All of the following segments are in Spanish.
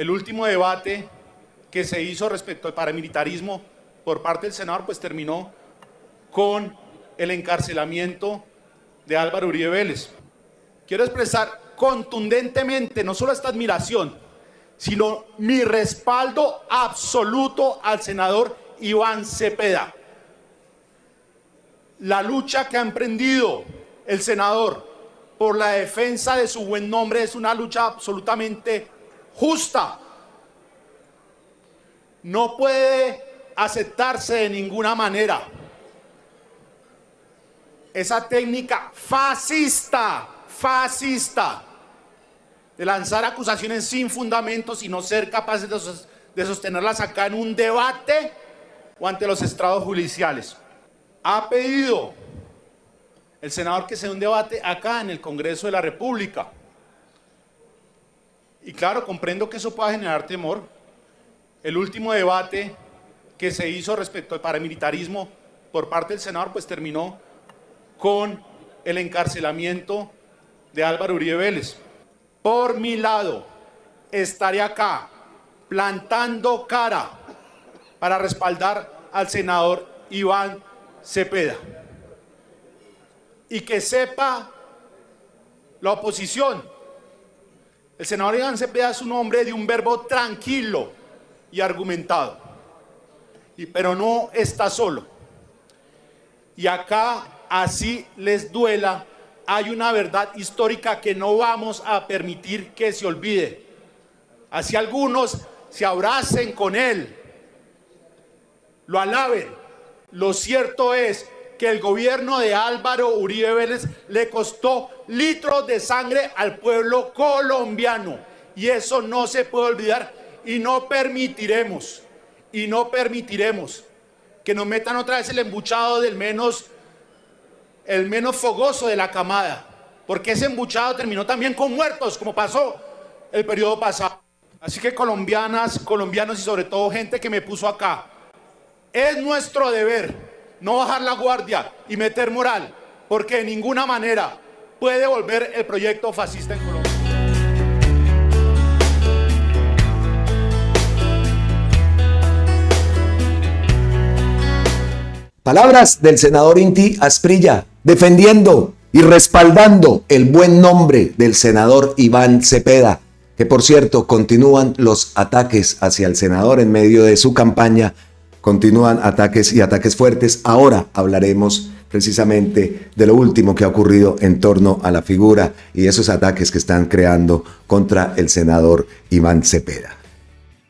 El último debate que se hizo respecto al paramilitarismo por parte del senador, pues terminó con el encarcelamiento de Álvaro Uribe Vélez. Quiero expresar contundentemente no solo esta admiración, sino mi respaldo absoluto al senador Iván Cepeda. La lucha que ha emprendido el senador por la defensa de su buen nombre es una lucha absolutamente justa. No puede aceptarse de ninguna manera esa técnica fascista de lanzar acusaciones sin fundamentos y no ser capaces de sostenerlas acá en un debate o ante los estrados judiciales. Ha pedido el senador que sea un debate acá en el Congreso de la República. Y claro, comprendo que eso pueda generar temor. El último debate que se hizo respecto al paramilitarismo por parte del senador, pues terminó con el encarcelamiento de Álvaro Uribe Vélez. Por mi lado, estaré acá plantando cara para respaldar al senador Iván Cepeda. Y que sepa la oposición, el senador Iván Cepeda es un hombre de un verbo tranquilo y argumentado, pero no está solo. Y acá, así les duela, hay una verdad histórica que no vamos a permitir que se olvide. Así algunos se abracen con él, lo alaben. Lo cierto es que el gobierno de Álvaro Uribe Vélez le costó litros de sangre al pueblo colombiano. Y eso no se puede olvidar y no permitiremos que nos metan otra vez el embuchado del menos fogoso de la camada, porque ese embuchado terminó también con muertos, como pasó el periodo pasado. Así que colombianas, colombianos y sobre todo gente que me puso acá, es nuestro deber no bajar la guardia y meter moral, porque de ninguna manera puede volver el proyecto fascista en Colombia. Palabras del senador Inti Asprilla, defendiendo y respaldando el buen nombre del senador Iván Cepeda, que por cierto continúan los ataques hacia el senador en medio de su campaña, continúan ataques y ataques fuertes. Ahora hablaremos precisamente de lo último que ha ocurrido en torno a la figura y esos ataques que están creando contra el senador Iván Cepeda.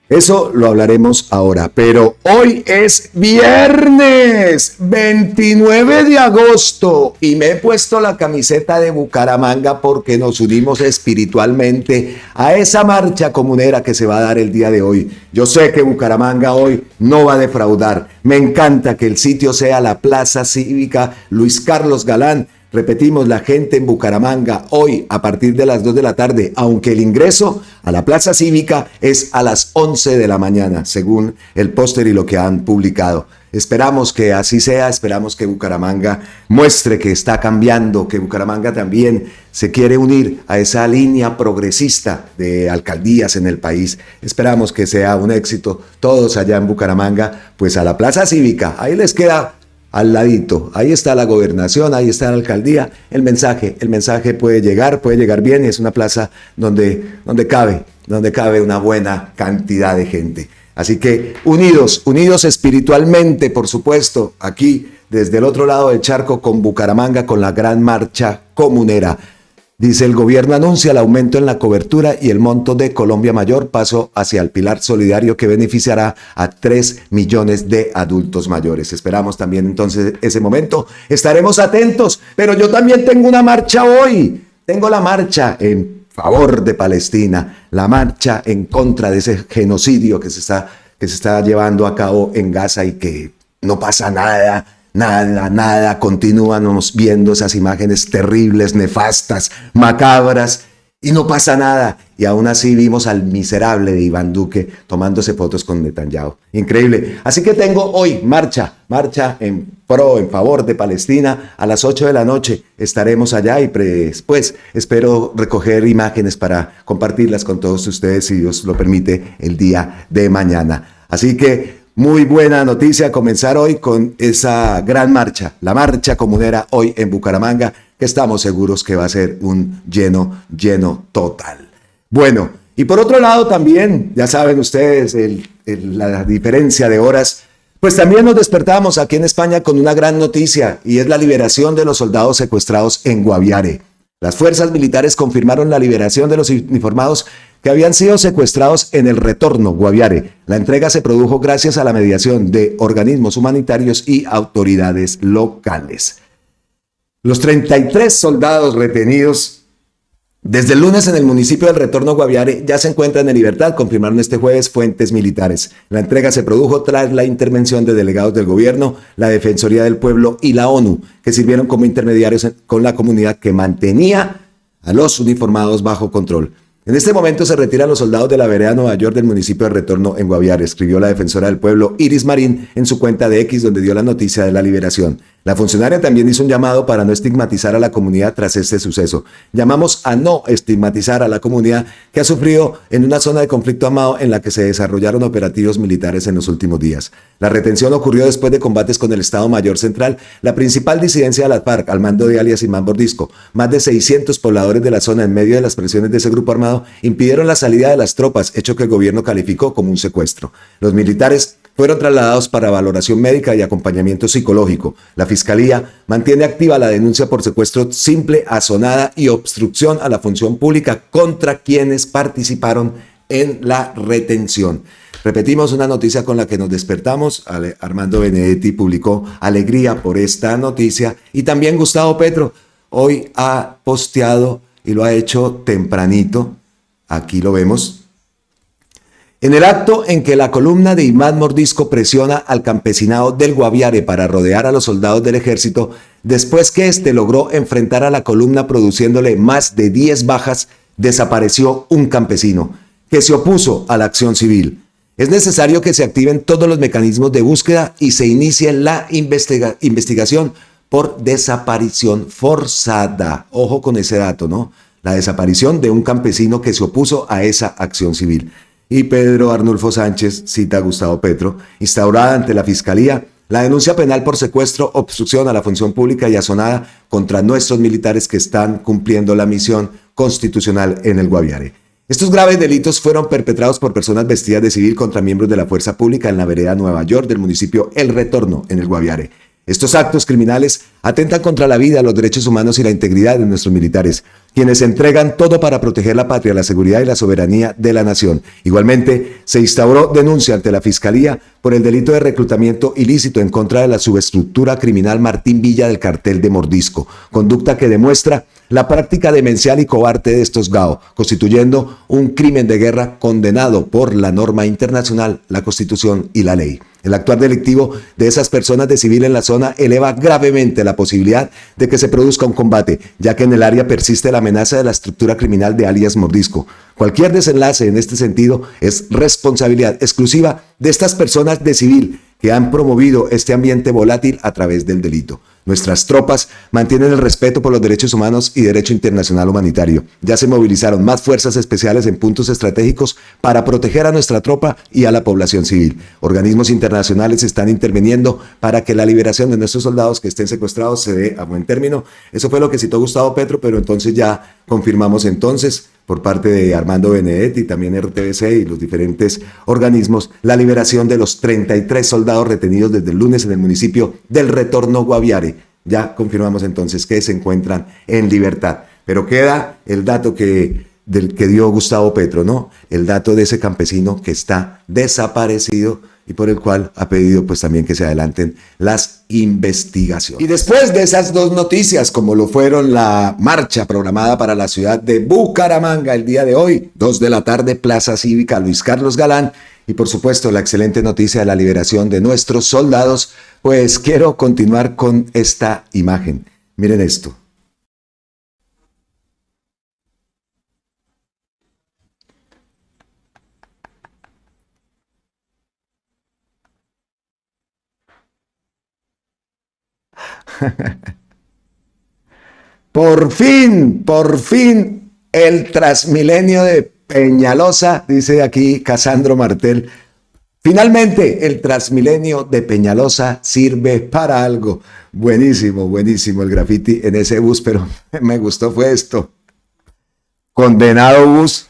Eso lo hablaremos ahora, pero hoy es viernes 29 de agosto y me he puesto la camiseta de Bucaramanga porque nos unimos espiritualmente a esa marcha comunera que se va a dar el día de hoy. Yo sé que Bucaramanga hoy no va a defraudar. Me encanta que el sitio sea la Plaza Cívica Luis Carlos Galán. Repetimos, la gente en Bucaramanga hoy a partir de las 2 de la tarde, aunque el ingreso a la Plaza Cívica es a las 11 de la mañana, según el póster y lo que han publicado. Esperamos que así sea, esperamos que Bucaramanga muestre que está cambiando, que Bucaramanga también se quiere unir a esa línea progresista de alcaldías en el país. Esperamos que sea un éxito. Todos allá en Bucaramanga, pues a la Plaza Cívica, ahí les queda al ladito, ahí está la gobernación, ahí está la alcaldía. El mensaje puede llegar bien y es una plaza donde cabe una buena cantidad de gente. Así que unidos espiritualmente, por supuesto, aquí desde el otro lado del charco con Bucaramanga, con la gran marcha comunera. Dice, el gobierno anuncia el aumento en la cobertura y el monto de Colombia Mayor paso hacia el pilar solidario que beneficiará a 3 millones de adultos mayores. Esperamos también entonces ese momento. Estaremos atentos, pero yo también tengo una marcha hoy. Tengo la marcha en favor de Palestina, la marcha en contra de ese genocidio que se está llevando a cabo en Gaza y que no pasa nada. Continuamos viendo esas imágenes terribles, nefastas, macabras, y no pasa nada. Y aún así vimos al miserable de Iván Duque tomándose fotos con Netanyahu. Increíble. Así que tengo hoy marcha en favor de Palestina. A las 8 de la noche estaremos allá y después espero recoger imágenes para compartirlas con todos ustedes, si Dios lo permite, el día de mañana. Así que muy buena noticia comenzar hoy con esa gran marcha, la marcha comunera hoy en Bucaramanga, que estamos seguros que va a ser un lleno total. Bueno, y por otro lado también, ya saben ustedes, la diferencia de horas, pues también nos despertamos aquí en España con una gran noticia, y es la liberación de los soldados secuestrados en Guaviare. Las fuerzas militares confirmaron la liberación de los uniformados que habían sido secuestrados en el Retorno, Guaviare. La entrega se produjo gracias a la mediación de organismos humanitarios y autoridades locales. Los 33 soldados retenidos desde el lunes en el municipio del Retorno, Guaviare, ya se encuentran en libertad, confirmaron este jueves fuentes militares. La entrega se produjo tras la intervención de delegados del gobierno, la Defensoría del Pueblo y la ONU, que sirvieron como intermediarios con la comunidad que mantenía a los uniformados bajo control. En este momento se retiran los soldados de la vereda Nueva York del municipio de Retorno en Guaviare, escribió la defensora del pueblo Iris Marín en su cuenta de X, donde dio la noticia de la liberación. La funcionaria también hizo un llamado para no estigmatizar a la comunidad tras este suceso. Llamamos a no estigmatizar a la comunidad que ha sufrido en una zona de conflicto armado en la que se desarrollaron operativos militares en los últimos días. La retención ocurrió después de combates con el Estado Mayor Central, la principal disidencia de las FARC, al mando de alias Imán Mordisco. Más de 600 pobladores de la zona, en medio de las presiones de ese grupo armado, impidieron la salida de las tropas, hecho que el gobierno calificó como un secuestro. Los militares fueron trasladados para valoración médica y acompañamiento psicológico. La Fiscalía mantiene activa la denuncia por secuestro simple, azonada y obstrucción a la función pública contra quienes participaron en la retención. Repetimos una noticia con la que nos despertamos. Armando Benedetti publicó alegría por esta noticia, y también Gustavo Petro hoy ha posteado, y lo ha hecho tempranito, aquí lo vemos, en el acto en que la columna de Imán Mordisco presiona al campesinado del Guaviare para rodear a los soldados del ejército, después que éste logró enfrentar a la columna produciéndole más de 10 bajas, desapareció un campesino que se opuso a la acción civil. Es necesario que se activen todos los mecanismos de búsqueda y se inicie la investigación por desaparición forzada. Ojo con ese dato, ¿no? La desaparición de un campesino que se opuso a esa acción civil. Y Pedro Arnulfo Sánchez cita a Gustavo Petro: instaurada ante la Fiscalía la denuncia penal por secuestro, obstrucción a la función pública y azonada contra nuestros militares que están cumpliendo la misión constitucional en el Guaviare. Estos graves delitos fueron perpetrados por personas vestidas de civil contra miembros de la fuerza pública en la vereda Nueva York del municipio El Retorno, en el Guaviare. Estos actos criminales atentan contra la vida, los derechos humanos y la integridad de nuestros militares, quienes entregan todo para proteger la patria, la seguridad y la soberanía de la nación. Igualmente, se instauró denuncia ante la Fiscalía por el delito de reclutamiento ilícito en contra de la subestructura criminal Martín Villa del cartel de Mordisco, conducta que demuestra la práctica demencial y cobarde de estos GAO, constituyendo un crimen de guerra condenado por la norma internacional, la Constitución y la ley. El actuar delictivo de esas personas de civil en la zona eleva gravemente la posibilidad de que se produzca un combate, ya que en el área persiste la amenaza de la estructura criminal de alias Mordisco. Cualquier desenlace en este sentido es responsabilidad exclusiva de estas personas de civil que han promovido este ambiente volátil a través del delito. Nuestras tropas mantienen el respeto por los derechos humanos y derecho internacional humanitario. Ya se movilizaron más fuerzas especiales en puntos estratégicos para proteger a nuestra tropa y a la población civil. Organismos internacionales están interviniendo para que la liberación de nuestros soldados que estén secuestrados se dé a buen término. Eso fue lo que citó Gustavo Petro, pero entonces ya confirmamos por parte de Armando Benedetti y también RTBC y los diferentes organismos, la liberación de los 33 soldados retenidos desde el lunes en el municipio del Retorno, Guaviare. Ya confirmamos entonces que se encuentran en libertad. Pero queda el dato que dio Gustavo Petro, ¿no? El dato de ese campesino que está desaparecido y por el cual ha pedido pues también que se adelanten las investigaciones. Y después de esas dos noticias, como lo fueron la marcha programada para la ciudad de Bucaramanga el día de hoy, 2 de la tarde, Plaza Cívica Luis Carlos Galán, y por supuesto la excelente noticia de la liberación de nuestros soldados, pues quiero continuar con esta imagen. Miren esto. Por fin, el Transmilenio de Peñalosa, dice aquí Casandro Martel. Finalmente, el Transmilenio de Peñalosa sirve para algo. Buenísimo, buenísimo el graffiti en ese bus, pero me gustó fue esto. Condenado bus.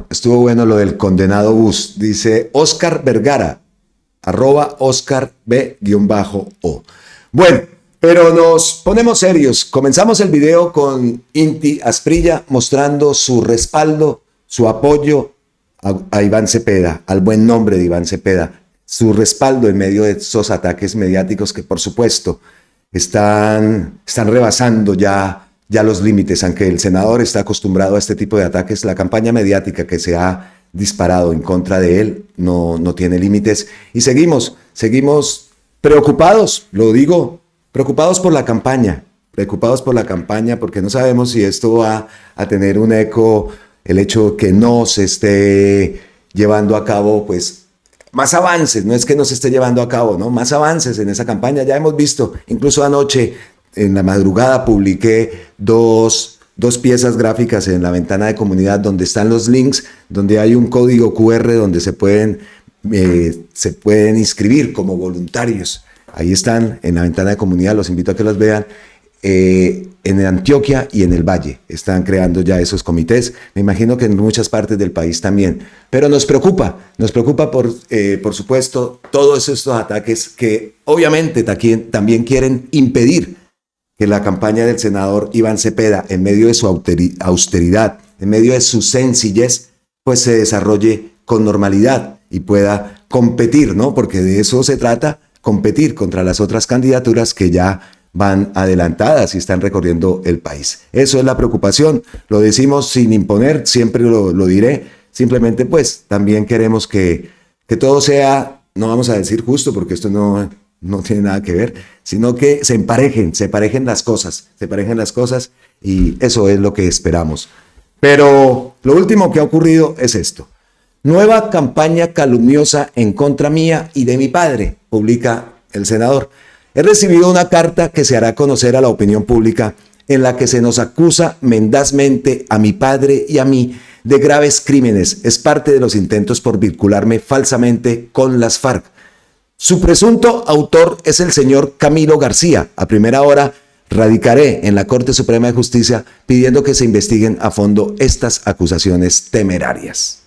Estuvo bueno lo del condenado bus, dice Oscar Vergara, @Oscar B_O. Bueno, pero nos ponemos serios. Comenzamos el video con Inti Asprilla mostrando su respaldo, su apoyo a Iván Cepeda, al buen nombre de Iván Cepeda, su respaldo en medio de esos ataques mediáticos que por supuesto están rebasando ya los límites, aunque el senador está acostumbrado a este tipo de ataques. La campaña mediática que se ha disparado en contra de él no tiene límites y seguimos preocupados, lo digo, preocupados por la campaña porque no sabemos si esto va a tener un eco, el hecho que no se esté llevando a cabo pues más avances, no es que no se esté llevando a cabo, ¿no? Más avances en esa campaña. Ya hemos visto, incluso anoche en la madrugada publiqué dos piezas gráficas en la ventana de comunidad donde están los links, donde hay un código QR donde se pueden inscribir como voluntarios. Ahí están en la ventana de comunidad, los invito a que los vean. En Antioquia y en el Valle están creando ya esos comités. Me imagino que en muchas partes del país también. Pero nos preocupa por supuesto todos estos ataques que obviamente también quieren impedir que la campaña del senador Iván Cepeda, en medio de su austeridad, en medio de su sencillez, pues se desarrolle con normalidad y pueda competir, ¿no? Porque de eso se trata, competir contra las otras candidaturas que ya van adelantadas y están recorriendo el país. Eso es la preocupación, lo decimos sin imponer, siempre lo diré, simplemente pues también queremos que todo sea, no vamos a decir justo porque esto no tiene nada que ver, sino que se emparejen las cosas y eso es lo que esperamos. Pero lo último que ha ocurrido es esto. Nueva campaña calumniosa en contra mía y de mi padre, publica el senador. He recibido una carta que se hará conocer a la opinión pública en la que se nos acusa mendazmente a mi padre y a mí de graves crímenes. Es parte de los intentos por vincularme falsamente con las FARC. Su presunto autor es el señor Camilo García. A primera hora radicaré en la Corte Suprema de Justicia pidiendo que se investiguen a fondo estas acusaciones temerarias.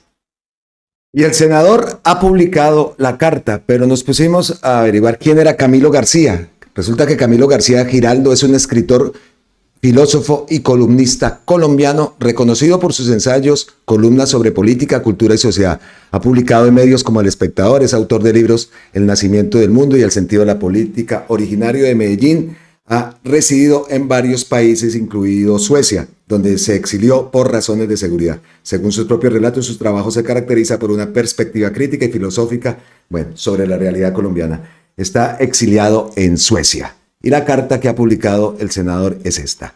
Y el senador ha publicado la carta, pero nos pusimos a averiguar quién era Camilo García. Resulta que Camilo García Giraldo es un escritor, filósofo y columnista colombiano reconocido por sus ensayos, columnas sobre política, cultura y sociedad. Ha publicado en medios como El Espectador, es autor de libros El nacimiento del mundo y El sentido de la política, originario de Medellín. Ha residido en varios países, incluido Suecia, donde se exilió por razones de seguridad. Según sus propios relatos, su trabajo se caracteriza por una perspectiva crítica y filosófica, sobre la realidad colombiana. Está exiliado en Suecia. Y la carta que ha publicado el senador es esta.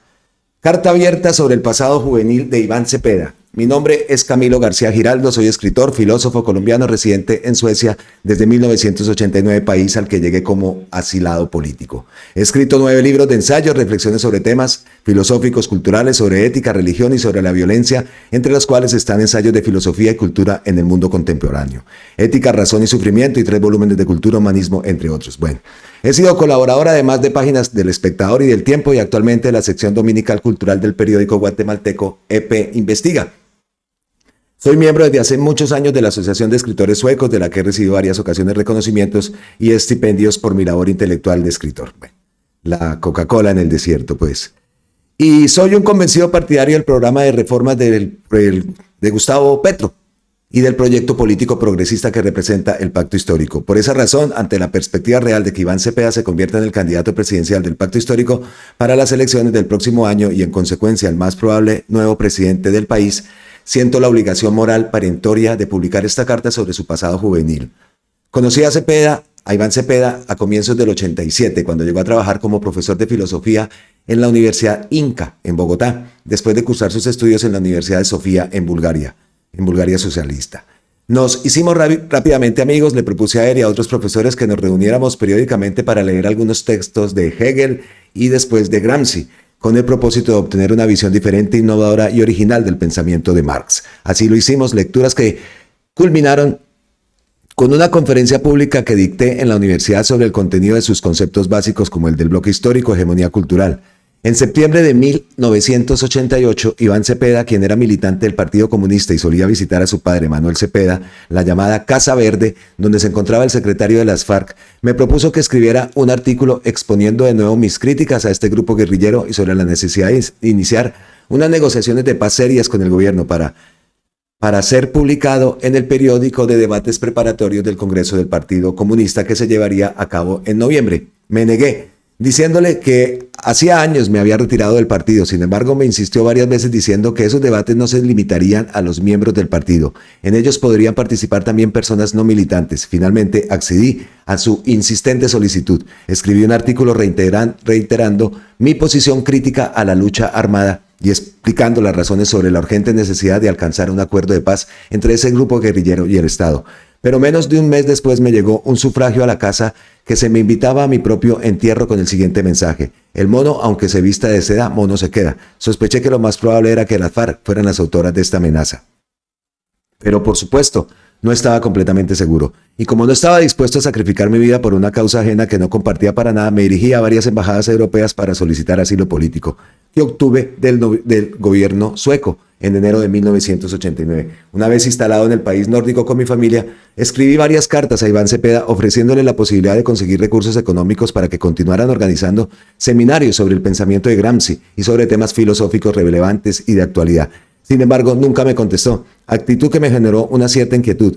Carta abierta sobre el pasado juvenil de Iván Cepeda. Mi nombre es Camilo García Giraldo, soy escritor, filósofo colombiano residente en Suecia desde 1989, país al que llegué como asilado político. He escrito 9 libros de ensayos, reflexiones sobre temas filosóficos, culturales, sobre ética, religión y sobre la violencia, entre los cuales están ensayos de filosofía y cultura en el mundo contemporáneo, ética, razón y sufrimiento y 3 volúmenes de cultura, humanismo, entre otros. Bueno, he sido colaboradora además de páginas del Espectador y del Tiempo y actualmente de la sección dominical cultural del periódico guatemalteco EP Investiga. Soy miembro desde hace muchos años de la Asociación de Escritores Suecos, de la que he recibido varias ocasiones reconocimientos y estipendios por mi labor intelectual de escritor. Bueno, la Coca-Cola en el desierto, pues. Y soy un convencido partidario del programa de reformas de Gustavo Petro y del proyecto político progresista que representa el Pacto Histórico. Por esa razón, ante la perspectiva real de que Iván Cepeda se convierta en el candidato presidencial del Pacto Histórico para las elecciones del próximo año y en consecuencia el más probable nuevo presidente del país, siento la obligación moral perentoria de publicar esta carta sobre su pasado juvenil. Conocí a Iván Cepeda a comienzos del 87, cuando llegó a trabajar como profesor de filosofía en la Universidad Inca, en Bogotá, después de cursar sus estudios en la Universidad de Sofía, en Bulgaria socialista. Nos hicimos rápidamente amigos, le propuse a él y a otros profesores que nos reuniéramos periódicamente para leer algunos textos de Hegel y después de Gramsci, con el propósito de obtener una visión diferente, innovadora y original del pensamiento de Marx. Así lo hicimos, lecturas que culminaron con una conferencia pública que dicté en la universidad sobre el contenido de sus conceptos básicos como el del bloque histórico, hegemonía cultural. En septiembre de 1988, Iván Cepeda, quien era militante del Partido Comunista y solía visitar a su padre Manuel Cepeda, la llamada Casa Verde, donde se encontraba el secretario de las FARC, me propuso que escribiera un artículo exponiendo de nuevo mis críticas a este grupo guerrillero y sobre la necesidad de iniciar unas negociaciones de paz serias con el gobierno para ser publicado en el periódico de debates preparatorios del Congreso del Partido Comunista que se llevaría a cabo en noviembre. Me negué, diciéndole que hacía años me había retirado del partido. Sin embargo, me insistió varias veces diciendo que esos debates no se limitarían a los miembros del partido. En ellos podrían participar también personas no militantes. Finalmente, accedí a su insistente solicitud. Escribí un artículo reiterando mi posición crítica a la lucha armada y explicando las razones sobre la urgente necesidad de alcanzar un acuerdo de paz entre ese grupo guerrillero y el Estado. Pero menos de un mes después me llegó un sufragio a la casa que se me invitaba a mi propio entierro con el siguiente mensaje: el mono, aunque se vista de seda, mono se queda. Sospeché que lo más probable era que las FARC fueran las autoras de esta amenaza. Pero por supuesto, no estaba completamente seguro. Y como no estaba dispuesto a sacrificar mi vida por una causa ajena que no compartía para nada, me dirigí a varias embajadas europeas para solicitar asilo político, que obtuve del gobierno sueco en enero de 1989. Una vez instalado en el país nórdico con mi familia, escribí varias cartas a Iván Cepeda ofreciéndole la posibilidad de conseguir recursos económicos para que continuaran organizando seminarios sobre el pensamiento de Gramsci y sobre temas filosóficos relevantes y de actualidad. Sin embargo, nunca me contestó, actitud que me generó una cierta inquietud.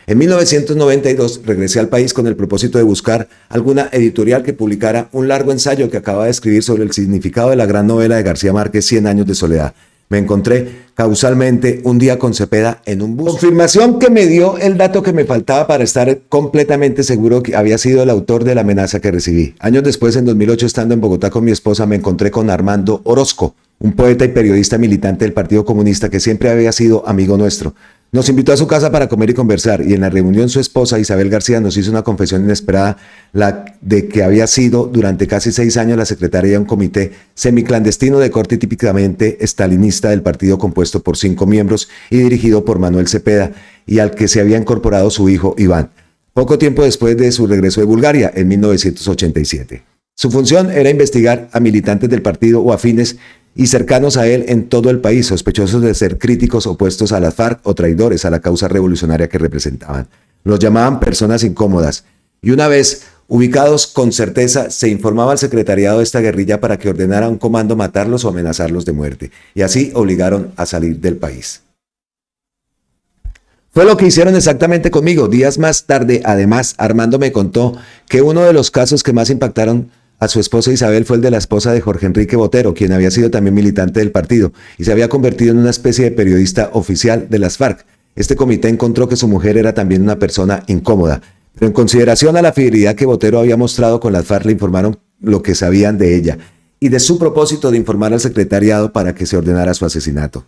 En 1992 regresé al país con el propósito de buscar alguna editorial que publicara un largo ensayo que acababa de escribir sobre el significado de la gran novela de García Márquez, 100 años de soledad. Me encontré causalmente un día con Cepeda en un bus. Confirmación que me dio el dato que me faltaba para estar completamente seguro que había sido el autor de la amenaza que recibí. Años después, en 2008, estando en Bogotá con mi esposa, me encontré con Armando Orozco, un poeta y periodista militante del Partido Comunista que siempre había sido amigo nuestro. Nos invitó a su casa para comer y conversar, y en la reunión su esposa Isabel García nos hizo una confesión inesperada, la de que había sido durante casi 6 años la secretaria de un comité semiclandestino de corte típicamente estalinista del partido, compuesto por 5 miembros y dirigido por Manuel Cepeda, y al que se había incorporado su hijo Iván, poco tiempo después de su regreso de Bulgaria en 1987. Su función era investigar a militantes del partido o afines y cercanos a él en todo el país, sospechosos de ser críticos opuestos a las FARC o traidores a la causa revolucionaria que representaban. Los llamaban personas incómodas, y una vez ubicados con certeza se informaba al secretariado de esta guerrilla para que ordenara a un comando matarlos o amenazarlos de muerte, y así obligaron a salir del país. Fue lo que hicieron exactamente conmigo. Días más tarde, además, Armando me contó que uno de los casos que más impactaron a su esposa Isabel fue el de la esposa de Jorge Enrique Botero, quien había sido también militante del partido y se había convertido en una especie de periodista oficial de las FARC. Este comité encontró que su mujer era también una persona incómoda, pero en consideración a la fidelidad que Botero había mostrado con las FARC, le informaron lo que sabían de ella y de su propósito de informar al secretariado para que se ordenara su asesinato.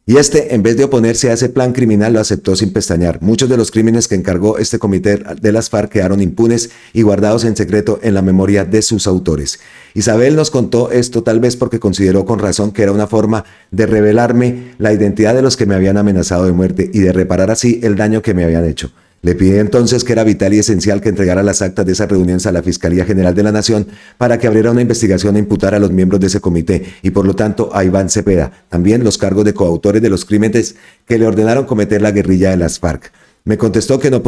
Y en vez de oponerse a ese plan criminal, lo aceptó sin pestañear. Muchos de los crímenes que encargó este comité de las FARC quedaron impunes y guardados en secreto en la memoria de sus autores. Isabel nos contó esto tal vez porque consideró con razón que era una forma de revelarme la identidad de los que me habían amenazado de muerte y de reparar así el daño que me habían hecho. Le pidí entonces que era vital y esencial que entregara las actas de esas reuniones a la Fiscalía General de la Nación para que abriera una investigación e imputara a los miembros de ese comité y por lo tanto a Iván Cepeda, también los cargos de coautores de los crímenes que le ordenaron cometer la guerrilla de las FARC. Me contestó que no lo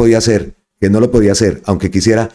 podía hacer, aunque quisiera,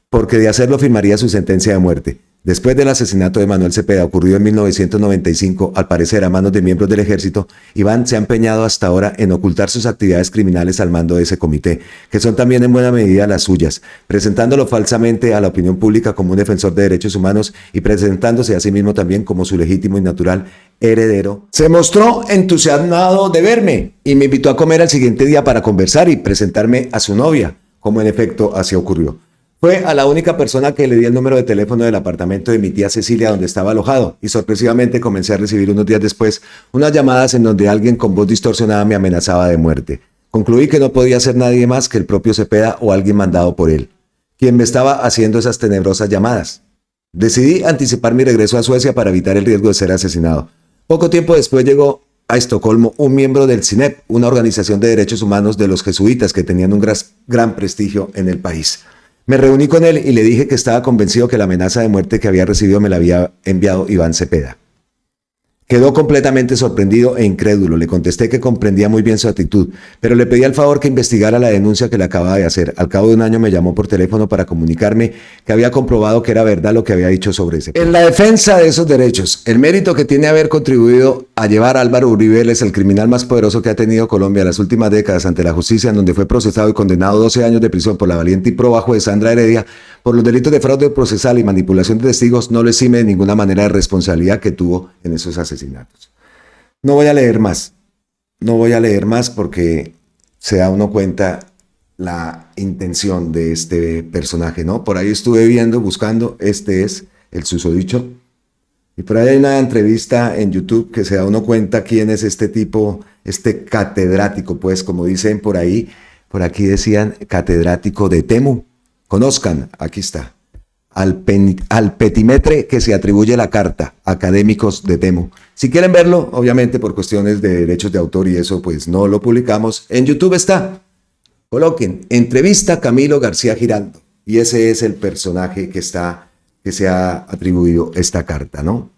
porque de hacerlo firmaría su sentencia de muerte. Después del asesinato de Manuel Cepeda, ocurrido en 1995, al parecer a manos de miembros del ejército, Iván se ha empeñado hasta ahora en ocultar sus actividades criminales al mando de ese comité, que son también en buena medida las suyas, presentándolo falsamente a la opinión pública como un defensor de derechos humanos y presentándose a sí mismo también como su legítimo y natural heredero. Se mostró entusiasmado de verme y me invitó a comer al siguiente día para conversar y presentarme a su novia, como en efecto así ocurrió. Fue a la única persona que le di el número de teléfono del apartamento de mi tía Cecilia donde estaba alojado y sorpresivamente comencé a recibir unos días después unas llamadas en donde alguien con voz distorsionada me amenazaba de muerte. Concluí que no podía ser nadie más que el propio Cepeda o alguien mandado por él, quien me estaba haciendo esas tenebrosas llamadas. Decidí anticipar mi regreso a Suecia para evitar el riesgo de ser asesinado. Poco tiempo después llegó a Estocolmo un miembro del CINEP, una organización de derechos humanos de los jesuitas que tenían un gran prestigio en el país. Me reuní con él y le dije que estaba convencido que la amenaza de muerte que había recibido me la había enviado Iván Cepeda. Quedó completamente sorprendido e incrédulo. Le contesté que comprendía muy bien su actitud, pero le pedí al favor que investigara la denuncia que le acababa de hacer. Al cabo de un año me llamó por teléfono para comunicarme que había comprobado que era verdad lo que había dicho sobre ese. En la defensa de esos derechos, el mérito que tiene haber contribuido a llevar a Álvaro Uribe Vélez, el criminal más poderoso que ha tenido Colombia en las últimas décadas, ante la justicia, en donde fue procesado y condenado a 12 años de prisión por la valiente y pro bajo de Sandra Heredia, por los delitos de fraude procesal y manipulación de testigos, no lo exime de ninguna manera de responsabilidad que tuvo en esos asesinatos. No voy a leer más porque se da uno cuenta la intención de este personaje, ¿no? Por ahí estuve viendo, buscando, este es el susodicho. Y por ahí hay una entrevista en YouTube que se da uno cuenta quién es este tipo, este catedrático, pues como dicen por ahí, por aquí decían catedrático de Temu. Conozcan, aquí está, al petimetre que se atribuye la carta, académicos de Temu. Si quieren verlo, obviamente por cuestiones de derechos de autor y eso, pues no lo publicamos. En YouTube está. Coloquen, entrevista Camilo García Giraldo. Y ese es el personaje que se ha atribuido esta carta, ¿no?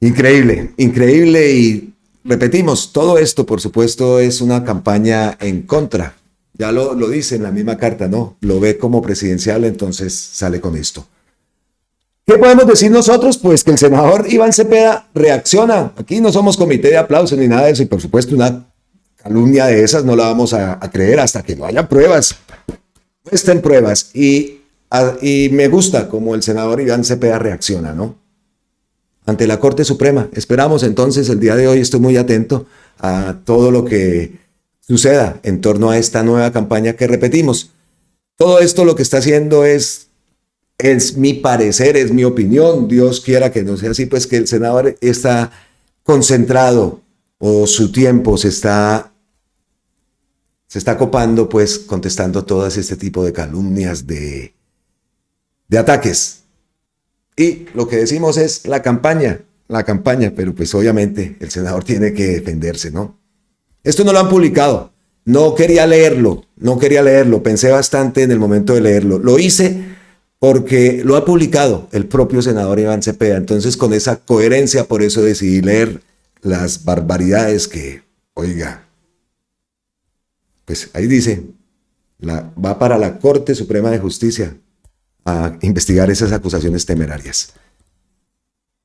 Increíble, increíble. Y repetimos, todo esto, por supuesto, es una campaña en contra. Ya lo dice en la misma carta, ¿no? Lo ve como presidencial, entonces sale con esto. ¿Qué podemos decir nosotros? Pues que el senador Iván Cepeda reacciona. Aquí no somos comité de aplausos ni nada de eso, y por supuesto una calumnia de esas no la vamos a creer hasta que no haya pruebas. Estén pruebas. Y me gusta cómo el senador Iván Cepeda reacciona, ¿no? Ante la Corte Suprema. Esperamos entonces el día de hoy, estoy muy atento a todo lo que suceda en torno a esta nueva campaña que repetimos. Todo esto lo que está haciendo es mi parecer, es mi opinión. Dios quiera que no sea así, pues que el senador está concentrado o su tiempo se está copando, pues contestando todas este tipo de calumnias, de ataques. Y lo que decimos es la campaña, pero pues obviamente el senador tiene que defenderse, ¿no? Esto no lo han publicado, no quería leerlo, pensé bastante en el momento de leerlo. Lo hice porque lo ha publicado el propio senador Iván Cepeda, entonces con esa coherencia, por eso decidí leer las barbaridades que, oiga, pues ahí dice, va para la Corte Suprema de Justicia a investigar esas acusaciones temerarias.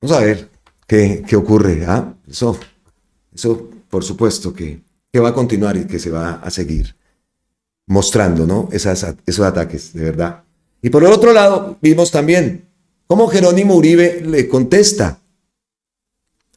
Vamos a ver qué ocurre, ¿ah? Eso por supuesto que va a continuar y que se va a seguir mostrando, ¿no? Esos ataques, de verdad. Y por el otro lado, vimos también cómo Jerónimo Uribe le contesta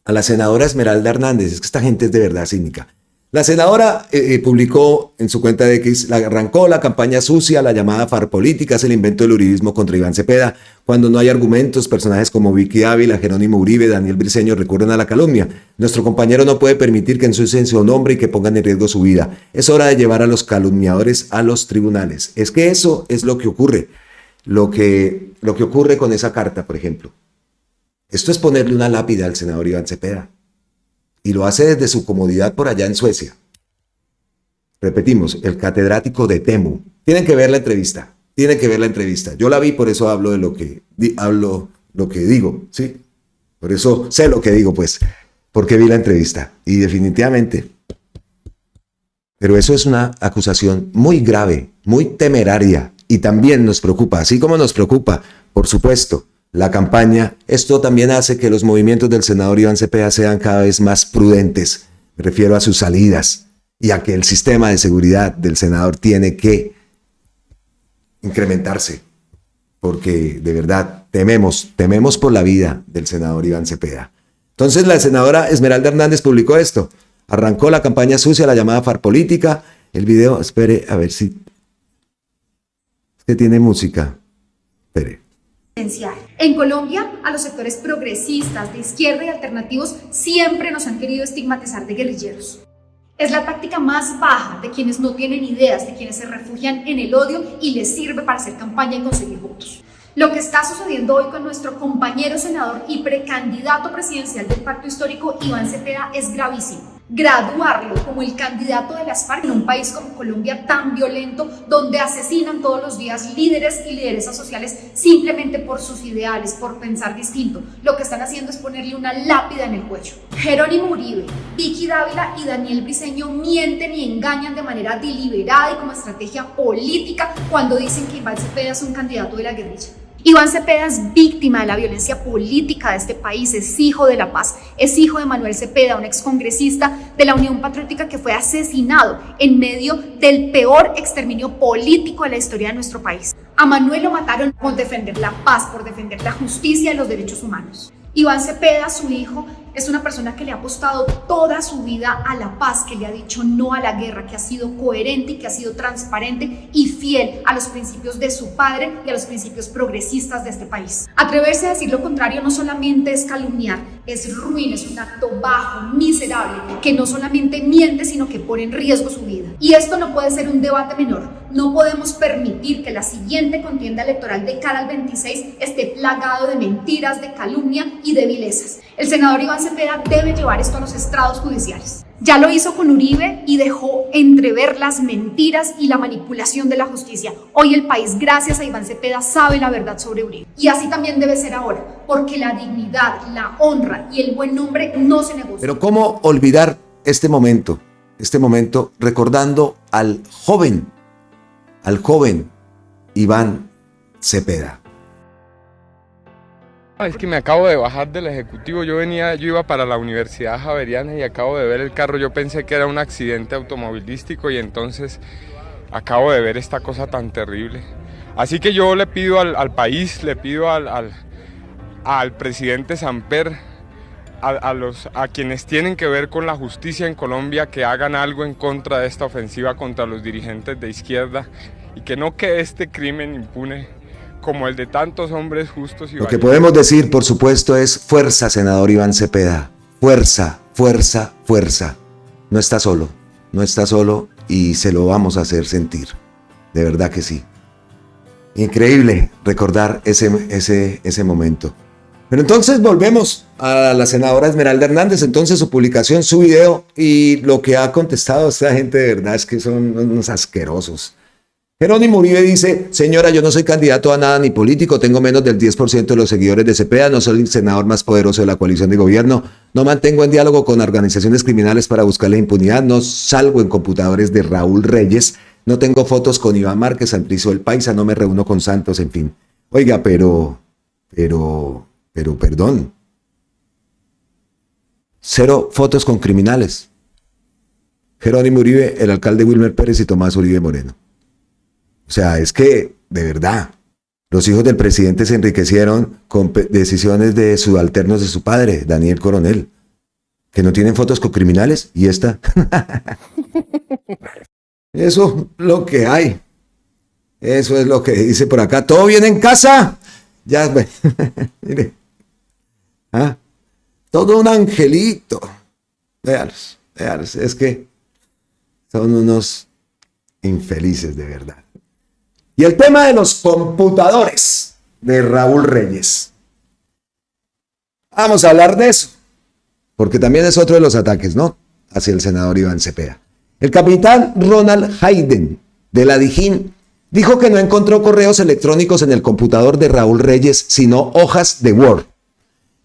a la senadora Esmeralda Hernández. Es que esta gente es de verdad cínica. La senadora publicó en su cuenta de X, arrancó la campaña sucia, la llamada farpolítica, es el invento del uribismo contra Iván Cepeda. Cuando no hay argumentos, personajes como Vicky Ávila, Jerónimo Uribe, Daniel Briceño recurren a la calumnia. Nuestro compañero no puede permitir que ensucien su nombre y que pongan en riesgo su vida. Es hora de llevar a los calumniadores a los tribunales. Es que eso es lo que ocurre. Lo que ocurre con esa carta, por ejemplo. Esto es ponerle una lápida al senador Iván Cepeda. Y lo hace desde su comodidad por allá en Suecia. Repetimos, el catedrático de Temu. Tienen que ver la entrevista. Yo la vi, por eso hablo de lo que digo, ¿sí? Por eso sé lo que digo, pues, porque vi la entrevista. Y definitivamente. Pero eso es una acusación muy grave, muy temeraria. Y también nos preocupa, así como nos preocupa, por supuesto, la campaña. Esto también hace que los movimientos del senador Iván Cepeda sean cada vez más prudentes. Me refiero a sus salidas y a que el sistema de seguridad del senador tiene que incrementarse. Porque de verdad tememos por la vida del senador Iván Cepeda. Entonces la senadora Esmeralda Hernández publicó esto. Arrancó la campaña sucia, la llamada farpolítica. El video, espere, a ver si... que tiene música. Espere. En Colombia, a los sectores progresistas, de izquierda y alternativos siempre nos han querido estigmatizar de guerrilleros. Es la táctica más baja de quienes no tienen ideas, de quienes se refugian en el odio y les sirve para hacer campaña y conseguir votos. Lo que está sucediendo hoy con nuestro compañero senador y precandidato presidencial del Pacto Histórico, Iván Cepeda, es gravísimo. Graduarlo como el candidato de las FARC en un país como Colombia tan violento, donde asesinan todos los días líderes y lideresas sociales simplemente por sus ideales, por pensar distinto, lo que están haciendo es ponerle una lápida en el cuello. Jerónimo Uribe, Vicky Dávila y Daniel Briceño mienten y engañan de manera deliberada y como estrategia política cuando dicen que Iván Cepeda es un candidato de la guerrilla. Iván Cepeda es víctima de la violencia política de este país, es hijo de la paz, es hijo de Manuel Cepeda, un excongresista de la Unión Patriótica que fue asesinado en medio del peor exterminio político de la historia de nuestro país. A Manuel lo mataron por defender la paz, por defender la justicia y los derechos humanos. Iván Cepeda, su hijo, es una persona que le ha apostado toda su vida a la paz, que le ha dicho no a la guerra, que ha sido coherente y que ha sido transparente y fiel a los principios de su padre y a los principios progresistas de este país. Atreverse a decir lo contrario no solamente es calumniar, es ruin, es un acto bajo, miserable, que no solamente miente, sino que pone en riesgo su vida. Y esto no puede ser un debate menor. No podemos permitir que la siguiente contienda electoral de cara al 26 esté plagado de mentiras, de calumnia y de vilezas. El senador Iván Cepeda debe llevar esto a los estrados judiciales. Ya lo hizo con Uribe y dejó entrever las mentiras y la manipulación de la justicia. Hoy el país, gracias a Iván Cepeda, sabe la verdad sobre Uribe. Y así también debe ser ahora, porque la dignidad, la honra y el buen nombre no se negocian. Pero ¿cómo olvidar este momento recordando al joven Iván Cepeda? Es que me acabo de bajar del ejecutivo, yo iba para la Universidad Javeriana y acabo de ver el carro, yo pensé que era un accidente automovilístico y entonces acabo de ver esta cosa tan terrible. Así que yo le pido al país, le pido al presidente Samper, a quienes tienen que ver con la justicia en Colombia, que hagan algo en contra de esta ofensiva contra los dirigentes de izquierda y que no quede este crimen impune como el de tantos hombres justos y Lo que podemos decir, por supuesto, es fuerza, senador Iván Cepeda. Fuerza, fuerza, fuerza. No está solo y se lo vamos a hacer sentir. De verdad que sí. Increíble recordar ese momento. Pero entonces volvemos a la senadora Esmeralda Hernández, entonces su publicación, su video y lo que ha contestado esta gente de verdad es que son unos asquerosos. Jerónimo Uribe dice: señora, yo no soy candidato a nada ni político, tengo menos del 10% de los seguidores de Cepeda, no soy el senador más poderoso de la coalición de gobierno, no mantengo en diálogo con organizaciones criminales para buscar la impunidad, no salgo en computadores de Raúl Reyes, no tengo fotos con Iván Márquez, Santrizo el Paisa, no me reúno con Santos, en fin. Oiga, pero, perdón. Cero fotos con criminales. Jerónimo Uribe, el alcalde Wilmer Pérez y Tomás Uribe Moreno. O sea, es que, de verdad, los hijos del presidente se enriquecieron con decisiones de subalternos de su padre, Daniel Coronel, que no tienen fotos con criminales, y esta. Eso es lo que hay. Eso es lo que dice por acá. ¿Todo bien en casa? Ya, mire. ¿Ah? Todo un angelito. Véalos. Es que son unos infelices de verdad. Y el tema de los computadores de Raúl Reyes. Vamos a hablar de eso, porque también es otro de los ataques, ¿no?, hacia el senador Iván Cepeda. El capitán Ronald Hayden, de la Dijín, dijo que no encontró correos electrónicos en el computador de Raúl Reyes, sino hojas de Word.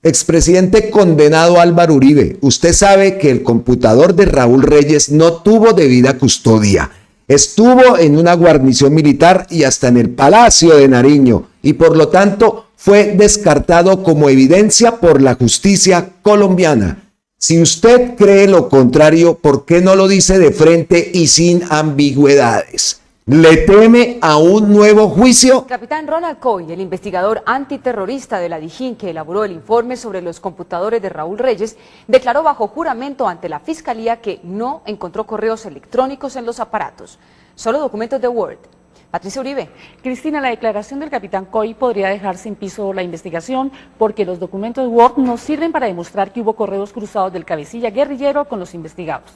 Expresidente condenado Álvaro Uribe, usted sabe que el computador de Raúl Reyes no tuvo debida custodia. Estuvo en una guarnición militar y hasta en el Palacio de Nariño, y por lo tanto fue descartado como evidencia por la justicia colombiana. Si usted cree lo contrario, ¿por qué no lo dice de frente y sin ambigüedades? ¿Le teme a un nuevo juicio? El capitán Ronald Coy, el investigador antiterrorista de la Dijín que elaboró el informe sobre los computadores de Raúl Reyes, declaró bajo juramento ante la Fiscalía que no encontró correos electrónicos en los aparatos, solo documentos de Word. Patricia Uribe. Cristina, la declaración del capitán Coy podría dejar sin piso la investigación porque los documentos Word no sirven para demostrar que hubo correos cruzados del cabecilla guerrillero con los investigados.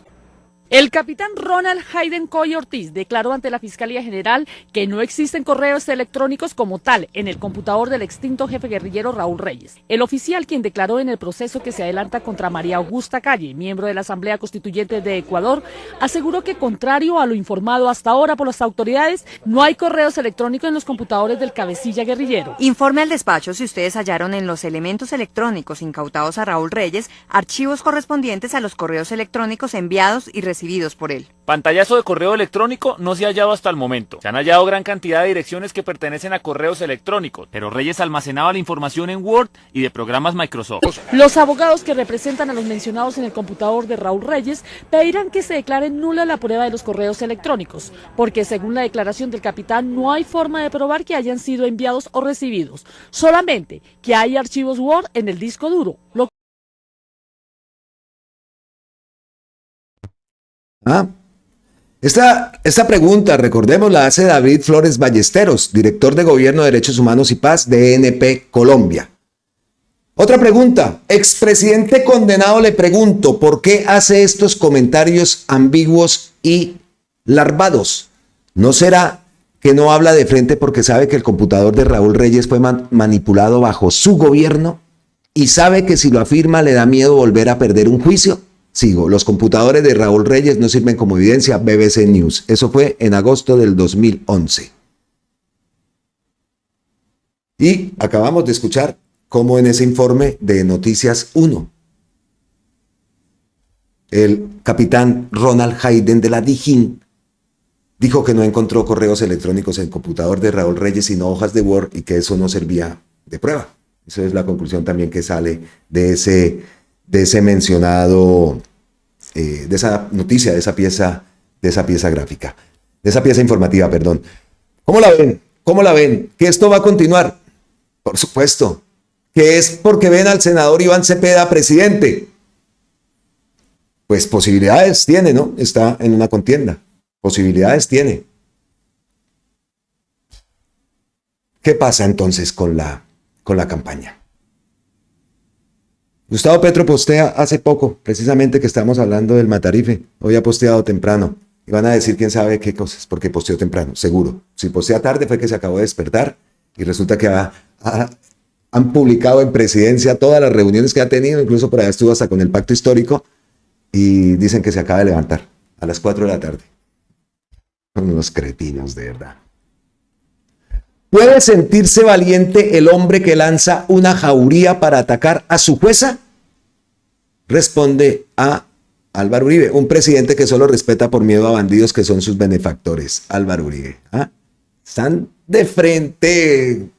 El capitán Ronald Hayden Coy Ortiz declaró ante la Fiscalía General que no existen correos electrónicos como tal en el computador del extinto jefe guerrillero Raúl Reyes. El oficial, quien declaró en el proceso que se adelanta contra María Augusta Calle, miembro de la Asamblea Constituyente de Ecuador, aseguró que, contrario a lo informado hasta ahora por las autoridades, no hay correos electrónicos en los computadores del cabecilla guerrillero. Informe al despacho si ustedes hallaron en los elementos electrónicos incautados a Raúl Reyes archivos correspondientes a los correos electrónicos enviados y recibidos por él. Pantallazo de correo electrónico no se ha hallado hasta el momento. Se han hallado gran cantidad de direcciones que pertenecen a correos electrónicos, pero Reyes almacenaba la información en Word y de programas Microsoft. Los abogados que representan a los mencionados en el computador de Raúl Reyes pedirán que se declare nula la prueba de los correos electrónicos, porque según la declaración del capitán no hay forma de probar que hayan sido enviados o recibidos, solamente que hay archivos Word en el disco duro. Esta pregunta, recordemos, la hace David Flores Ballesteros, director de Gobierno, Derechos Humanos y Paz de ENP Colombia. Otra pregunta, expresidente condenado, le pregunto, ¿por qué hace estos comentarios ambiguos y larvados? ¿No será que no habla de frente porque sabe que el computador de Raúl Reyes fue manipulado bajo su gobierno y sabe que si lo afirma le da miedo volver a perder un juicio? Sigo, los computadores de Raúl Reyes no sirven como evidencia, BBC News. Eso fue en agosto del 2011. Y acabamos de escuchar cómo en ese informe de Noticias 1, el capitán Ronald Hayden de la Dijín dijo que no encontró correos electrónicos en el computador de Raúl Reyes, sino hojas de Word, y que eso no servía de prueba. Esa es la conclusión también que sale de ese mencionado, de esa noticia, de esa pieza gráfica, de esa pieza informativa, perdón. ¿Cómo la ven? ¿Cómo la ven? ¿Que esto va a continuar? Por supuesto, que es porque ven al senador Iván Cepeda presidente. Pues posibilidades tiene, ¿no? Está en una contienda. Posibilidades tiene. ¿Qué pasa entonces con la campaña? Gustavo Petro postea hace poco, precisamente que estamos hablando del Matarife. Hoy ha posteado temprano. Y van a decir quién sabe qué cosas, porque posteó temprano, seguro. Si postea tarde fue que se acabó de despertar y resulta que han publicado en presidencia todas las reuniones que ha tenido, incluso por allá estuvo hasta con el pacto histórico, y dicen que se acaba de levantar a las 4 de la tarde. Son unos cretinos, de verdad. ¿Puede sentirse valiente el hombre que lanza una jauría para atacar a su jueza? Responde a Álvaro Uribe, un presidente que solo respeta por miedo a bandidos que son sus benefactores. Álvaro Uribe. Están de frente.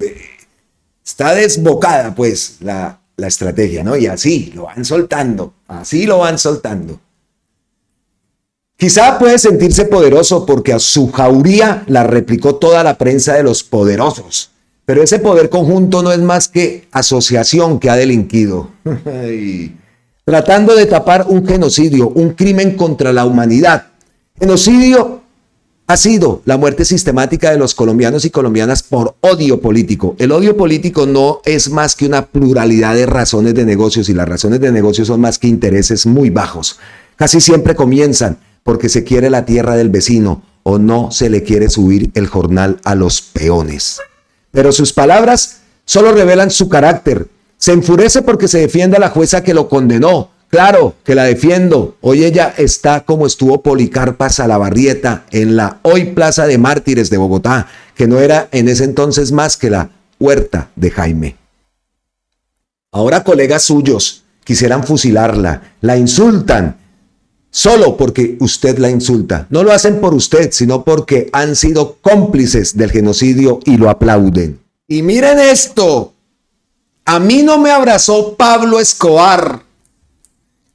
Está desbocada, pues, la estrategia, ¿no? Y así lo van soltando. Así lo van soltando. Quizá puede sentirse poderoso porque a su jauría la replicó toda la prensa de los poderosos. Pero ese poder conjunto no es más que asociación que ha delinquido. Tratando de tapar un genocidio, un crimen contra la humanidad. Genocidio ha sido la muerte sistemática de los colombianos y colombianas por odio político. El odio político no es más que una pluralidad de razones de negocios, y las razones de negocios son más que intereses muy bajos. Casi siempre comienzan porque se quiere la tierra del vecino o no se le quiere subir el jornal a los peones. Pero sus palabras solo revelan su carácter. Se enfurece porque se defiende a la jueza que lo condenó. Claro que la defiendo. Hoy ella está como estuvo Policarpa Salabarrieta en la hoy Plaza de Mártires de Bogotá, que no era en ese entonces más que la huerta de Jaime. Ahora colegas suyos quisieran fusilarla, la insultan, solo porque usted la insulta. No lo hacen por usted, sino porque han sido cómplices del genocidio y lo aplauden. Y miren esto, a mí no me abrazó Pablo Escobar,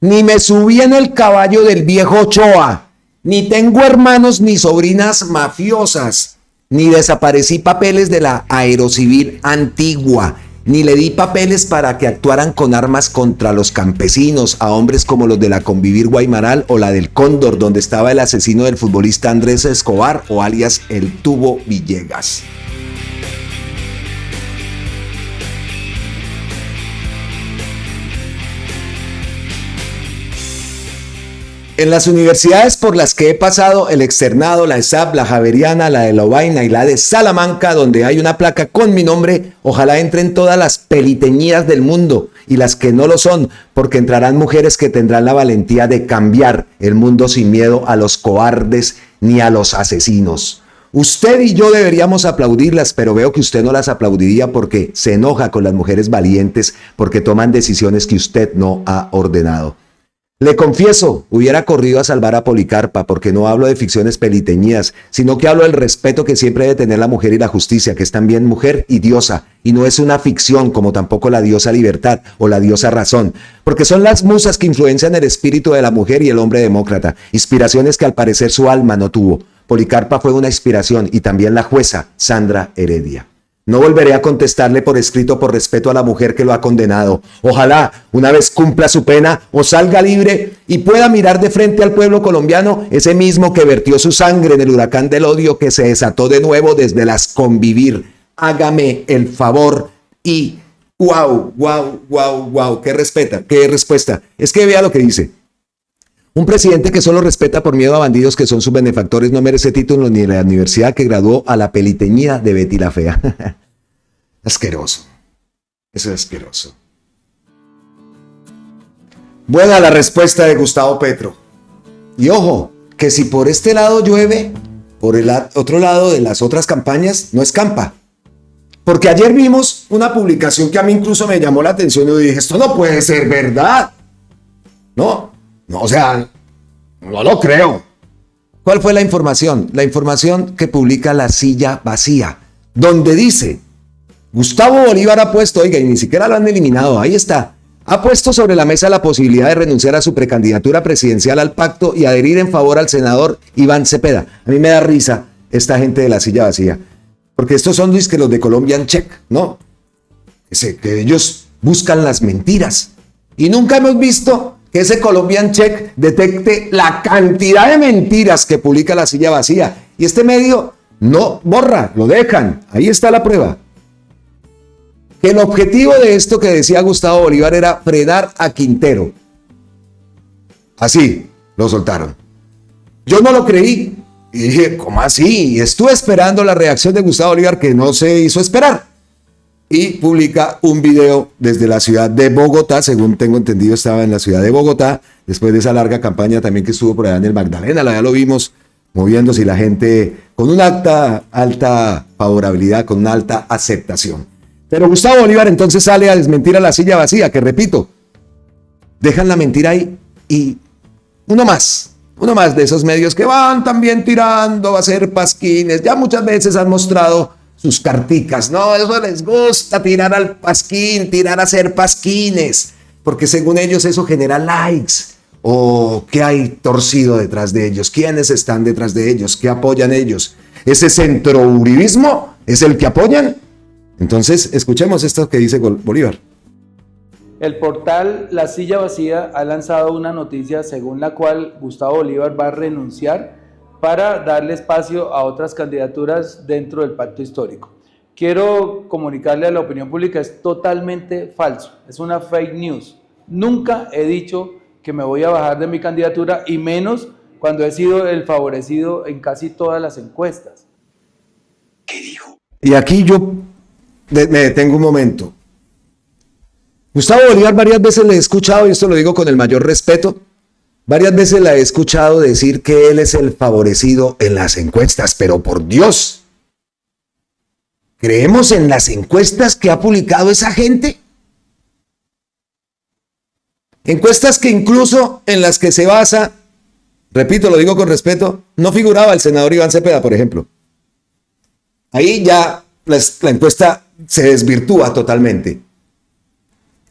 ni me subí en el caballo del viejo Ochoa, ni tengo hermanos ni sobrinas mafiosas, ni desaparecí papeles de la Aerocivil Antigua, ni le di papeles para que actuaran con armas contra los campesinos a hombres como los de la Convivir Guaymaral o la del Cóndor, donde estaba el asesino del futbolista Andrés Escobar o alias El Tubo Villegas. En las universidades por las que he pasado, el Externado, la ESAP, la Javeriana, la de Lovaina y la de Salamanca, donde hay una placa con mi nombre, ojalá entren todas las peliteñidas del mundo y las que no lo son, porque entrarán mujeres que tendrán la valentía de cambiar el mundo sin miedo a los cobardes ni a los asesinos. Usted y yo deberíamos aplaudirlas, pero veo que usted no las aplaudiría porque se enoja con las mujeres valientes porque toman decisiones que usted no ha ordenado. Le confieso, hubiera corrido a salvar a Policarpa porque no hablo de ficciones peliteñidas, sino que hablo del respeto que siempre debe tener la mujer y la justicia, que es también mujer y diosa, y no es una ficción como tampoco la diosa libertad o la diosa razón, porque son las musas que influencian el espíritu de la mujer y el hombre demócrata, inspiraciones que al parecer su alma no tuvo. Policarpa fue una inspiración y también la jueza Sandra Heredia. No volveré a contestarle por escrito por respeto a la mujer que lo ha condenado. Ojalá una vez cumpla su pena o salga libre y pueda mirar de frente al pueblo colombiano, ese mismo que vertió su sangre en el huracán del odio que se desató de nuevo desde las Convivir. Hágame el favor y wow, qué respuesta. Es que vea lo que dice. Un presidente que solo respeta por miedo a bandidos que son sus benefactores no merece título ni de la universidad que graduó a la peliteñida de Betty la Fea. Asqueroso. Eso es asqueroso. Buena la respuesta de Gustavo Petro. Y ojo, que si por este lado llueve, por el otro lado de las otras campañas no escampa. Porque ayer vimos una publicación que a mí incluso me llamó la atención y dije, esto no puede ser verdad. No, o sea, no lo creo. ¿Cuál fue la información? La información que publica La Silla Vacía, donde dice, Gustavo Bolívar ha puesto, oiga, y ni siquiera lo han eliminado, ahí está, ha puesto sobre la mesa la posibilidad de renunciar a su precandidatura presidencial al pacto y adherir en favor al senador Iván Cepeda. A mí me da risa esta gente de La Silla Vacía, porque estos son los de Colombian Check, ¿no? Que ellos buscan las mentiras. Y nunca hemos visto que ese Colombian Check detecte la cantidad de mentiras que publica La Silla Vacía. Y este medio no borra, lo dejan. Ahí está la prueba. Que el objetivo de esto que decía Gustavo Bolívar era frenar a Quintero. Así lo soltaron. Yo no lo creí. Y dije, ¿cómo así? Y estuve esperando la reacción de Gustavo Bolívar, que no se hizo esperar. Y publica un video desde la ciudad de Bogotá, según tengo entendido estaba en la ciudad de Bogotá, después de esa larga campaña también que estuvo por allá en el Magdalena, ya lo vimos moviéndose y la gente con una alta favorabilidad, con una alta aceptación. Pero Gustavo Bolívar entonces sale a desmentir a La Silla Vacía, que repito, dejan la mentira ahí y uno más de esos medios que van también tirando a hacer pasquines, ya muchas veces han mostrado sus carticas, no, eso les gusta, tirar al pasquín, tirar a hacer pasquines, porque según ellos eso genera likes, o qué hay torcido detrás de ellos, quiénes están detrás de ellos, qué apoyan ellos, ese centrouribismo es el que apoyan. Entonces escuchemos esto que dice Bolívar. El portal La Silla Vacía ha lanzado una noticia según la cual Gustavo Bolívar va a renunciar para darle espacio a otras candidaturas dentro del pacto histórico. Quiero comunicarle a la opinión pública, es totalmente falso, es una fake news. Nunca he dicho que me voy a bajar de mi candidatura y menos cuando he sido el favorecido en casi todas las encuestas. ¿Qué dijo? Y aquí yo me detengo un momento. Gustavo Bolívar varias veces le he escuchado, y esto lo digo con el mayor respeto, varias veces la he escuchado decir que él es el favorecido en las encuestas, pero por Dios, ¿creemos en las encuestas que ha publicado esa gente? Encuestas que incluso en las que se basa, repito, lo digo con respeto, no figuraba el senador Iván Cepeda, por ejemplo. Ahí ya la encuesta se desvirtúa totalmente.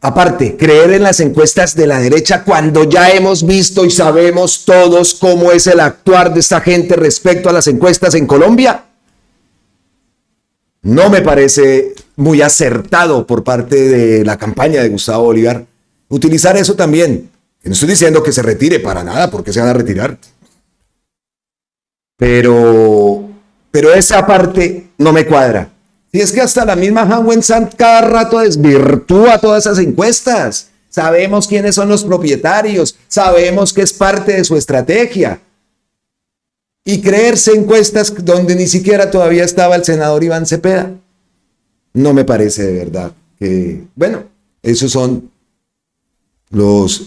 Aparte, creer en las encuestas de la derecha cuando ya hemos visto y sabemos todos cómo es el actuar de esta gente respecto a las encuestas en Colombia, no me parece muy acertado por parte de la campaña de Gustavo Bolívar utilizar eso también. No estoy diciendo que se retire para nada, porque se van a retirar. Pero esa parte no me cuadra. Y es que hasta la misma Han Wen-san cada rato desvirtúa todas esas encuestas. Sabemos quiénes son los propietarios, sabemos que es parte de su estrategia. Y creerse encuestas donde ni siquiera todavía estaba el senador Iván Cepeda, no me parece de verdad que, bueno, esos son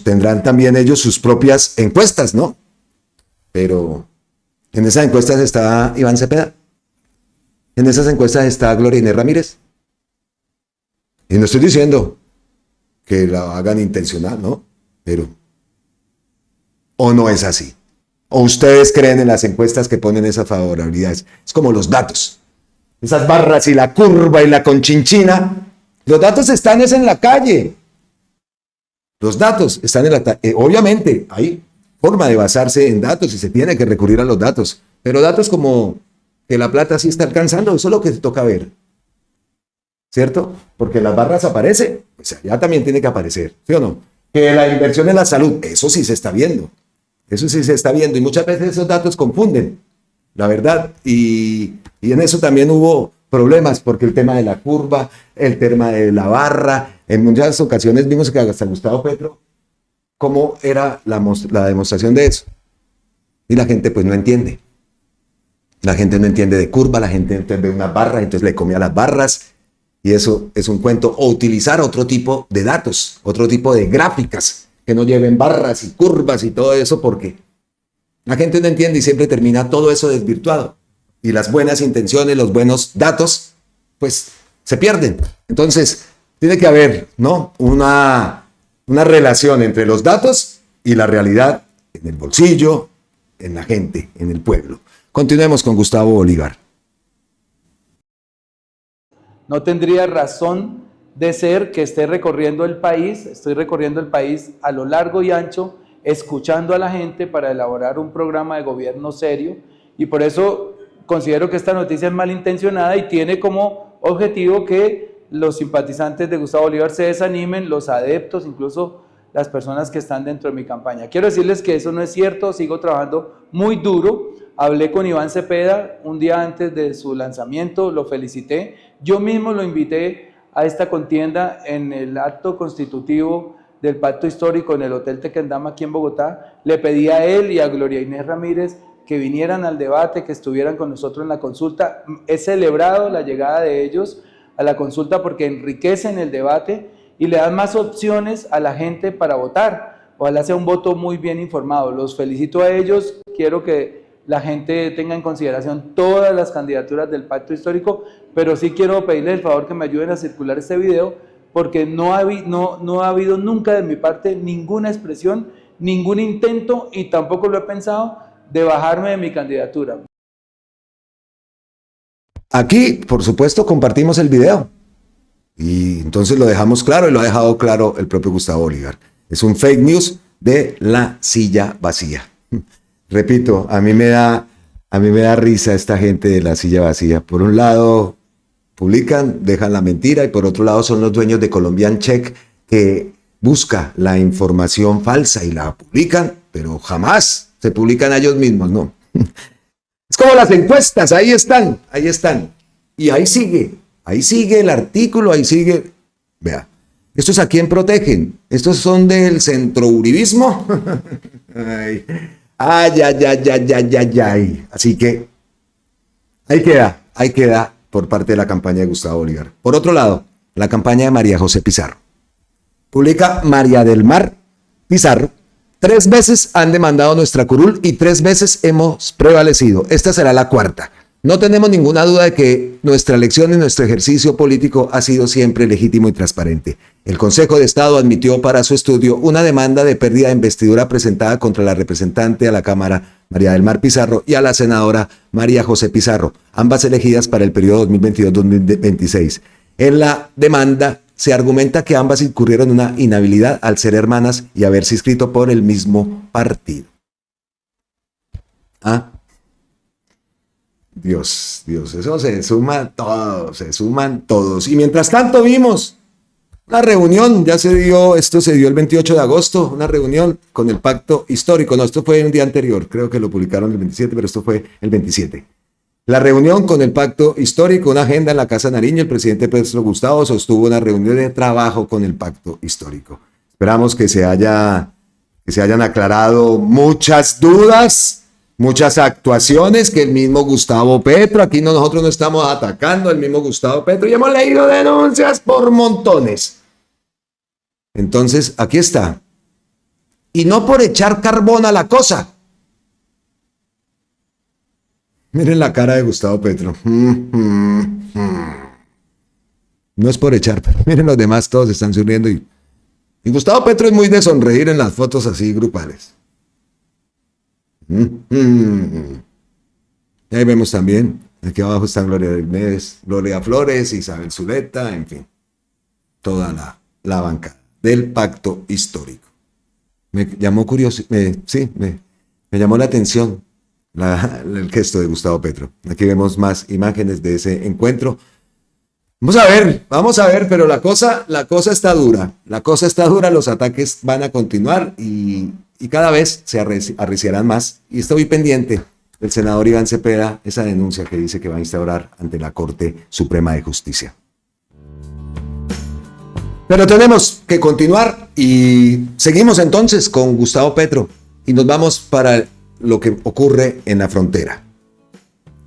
tendrán también ellos sus propias encuestas, ¿no? Pero en esas encuestas está Iván Cepeda. En esas encuestas está Gloria Inés Ramírez. Y no estoy diciendo que la hagan intencional, ¿no? Pero, ¿o no es así? ¿O ustedes creen en las encuestas que ponen esas favorabilidades? Es como los datos. Esas barras y la curva y la conchinchina. Los datos están en la calle. Los datos están en la calle. Obviamente, hay forma de basarse en datos y se tiene que recurrir a los datos. Pero datos como que la plata sí está alcanzando, eso es lo que se toca ver. ¿Cierto? Porque las barras aparecen, pues allá también tiene que aparecer, ¿sí o no? Que la inversión en la salud, eso sí se está viendo. Eso sí se está viendo y muchas veces esos datos confunden, la verdad. Y en eso también hubo problemas porque el tema de la curva, el tema de la barra, en muchas ocasiones vimos que hasta Gustavo Petro, cómo era la demostración de eso. Y la gente pues no entiende. La gente no entiende de curva, la gente ve unas barras, entonces le come a las barras. Y eso es un cuento. O utilizar otro tipo de datos, otro tipo de gráficas que no lleven barras y curvas y todo eso, porque la gente no entiende y siempre termina todo eso desvirtuado. Y las buenas intenciones, los buenos datos, pues se pierden. Entonces, tiene que haber, ¿no?, una relación entre los datos y la realidad en el bolsillo, en la gente, en el pueblo. Continuemos con Gustavo Bolívar. No tendría razón de ser que esté recorriendo el país, estoy recorriendo el país a lo largo y ancho, escuchando a la gente para elaborar un programa de gobierno serio, y por eso considero que esta noticia es malintencionada y tiene como objetivo que los simpatizantes de Gustavo Bolívar se desanimen, los adeptos, incluso las personas que están dentro de mi campaña. Quiero decirles que eso no es cierto, sigo trabajando muy duro. Hablé con Iván Cepeda un día antes de su lanzamiento, lo felicité, yo mismo lo invité a esta contienda en el acto constitutivo del Pacto Histórico en el Hotel Tequendama aquí en Bogotá. Le pedí a él y a Gloria Inés Ramírez que vinieran al debate, que estuvieran con nosotros en la consulta. He celebrado la llegada de ellos a la consulta porque enriquecen el debate y le dan más opciones a la gente para votar. Ojalá sea un voto muy bien informado. Los felicito a ellos, quiero que la gente tenga en consideración todas las candidaturas del Pacto Histórico, pero sí quiero pedirles el favor que me ayuden a circular este video, porque no ha habido nunca de mi parte ninguna expresión, ningún intento, y tampoco lo he pensado, de bajarme de mi candidatura. Aquí, por supuesto, compartimos el video. Y entonces lo dejamos claro y lo ha dejado claro el propio Gustavo Bolívar. Es un fake news de la silla vacía. Repito, a mí me da risa esta gente de la silla vacía. Por un lado, publican, dejan la mentira, y por otro lado son los dueños de Colombian Check, que busca la información falsa y la publican, pero jamás se publican a ellos mismos, ¿no? Es como las encuestas, ahí están. Y ahí sigue el artículo, ahí sigue. Vea, ¿estos a quién protegen? ¿Estos son del centrouribismo? Ay. Así que ahí queda por parte de la campaña de Gustavo Bolívar. Por otro lado, la campaña de María José Pizarro. Publica María del Mar Pizarro. 3 veces han demandado nuestra curul y 3 veces hemos prevalecido. Esta será la 4ª. No tenemos ninguna duda de que nuestra elección y nuestro ejercicio político ha sido siempre legítimo y transparente. El Consejo de Estado admitió para su estudio una demanda de pérdida de investidura presentada contra la representante a la Cámara, María del Mar Pizarro, y a la senadora María José Pizarro, ambas elegidas para el periodo 2022-2026. En la demanda se argumenta que ambas incurrieron en una inhabilidad al ser hermanas y haberse inscrito por el mismo partido. Dios, eso se suma todo, se suman todos. Y mientras tanto vimos una reunión, esto se dio el 28 de agosto, una reunión con el pacto histórico. No, esto fue un día anterior, creo que lo publicaron el 27, pero esto fue el 27. La reunión con el pacto histórico, una agenda en la Casa Nariño, el presidente Petro Gustavo sostuvo una reunión de trabajo con el pacto histórico. Esperamos que se hayan aclarado muchas dudas, muchas actuaciones que el mismo Gustavo Petro, aquí nosotros no estamos atacando al mismo Gustavo Petro y hemos leído denuncias por montones. Entonces, aquí está. Y no por echar carbón a la cosa. Miren la cara de Gustavo Petro. No es por echar, pero miren los demás, todos están sonriendo y Gustavo Petro es muy de sonreír en las fotos así grupales. Y ahí vemos también, aquí abajo están Gloria Flores, Isabel Zuleta, en fin, toda la bancada del pacto histórico. Me llamó me llamó la atención el gesto de Gustavo Petro. Aquí vemos más imágenes de ese encuentro. Vamos a ver, pero la cosa está dura. Los ataques van a continuar y cada vez se arreciarán más. Y estoy pendiente del senador Iván Cepeda, esa denuncia que dice que va a instaurar ante la Corte Suprema de Justicia. Pero tenemos que continuar y seguimos entonces con Gustavo Petro y nos vamos para lo que ocurre en la frontera.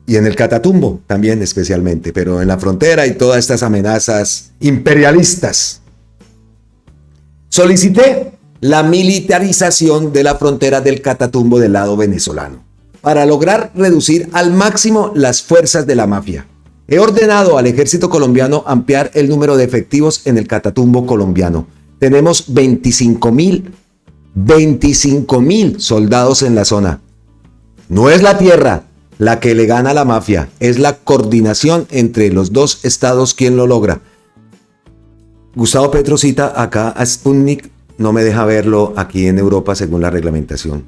Y en el Catatumbo también especialmente, pero en la frontera y todas estas amenazas imperialistas. Solicité la militarización de la frontera del Catatumbo del lado venezolano para lograr reducir al máximo las fuerzas de la mafia. He ordenado al ejército colombiano ampliar el número de efectivos en el Catatumbo colombiano. Tenemos 25.000 soldados en la zona. No es la tierra la que le gana a la mafia, es la coordinación entre los dos estados quien lo logra. Gustavo Petro cita acá a Sputnik, no me deja verlo aquí en Europa según la reglamentación.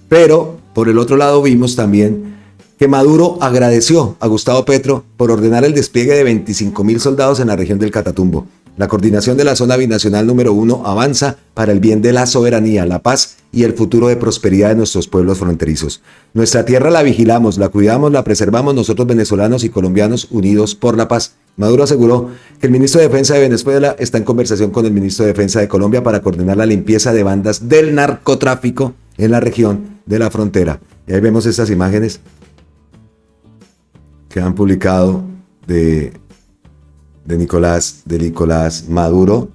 Pero por el otro lado vimos también que Maduro agradeció a Gustavo Petro por ordenar el despliegue de 25.000 soldados en la región del Catatumbo. La coordinación de la zona binacional número 1 avanza para el bien de la soberanía, la paz y el futuro de prosperidad de nuestros pueblos fronterizos. Nuestra tierra la vigilamos, la cuidamos, la preservamos nosotros venezolanos y colombianos unidos por la paz. Maduro aseguró que el ministro de Defensa de Venezuela está en conversación con el ministro de Defensa de Colombia para coordinar la limpieza de bandas del narcotráfico en la región de la frontera. Y ahí vemos estas imágenes que han publicado de Nicolás Maduro,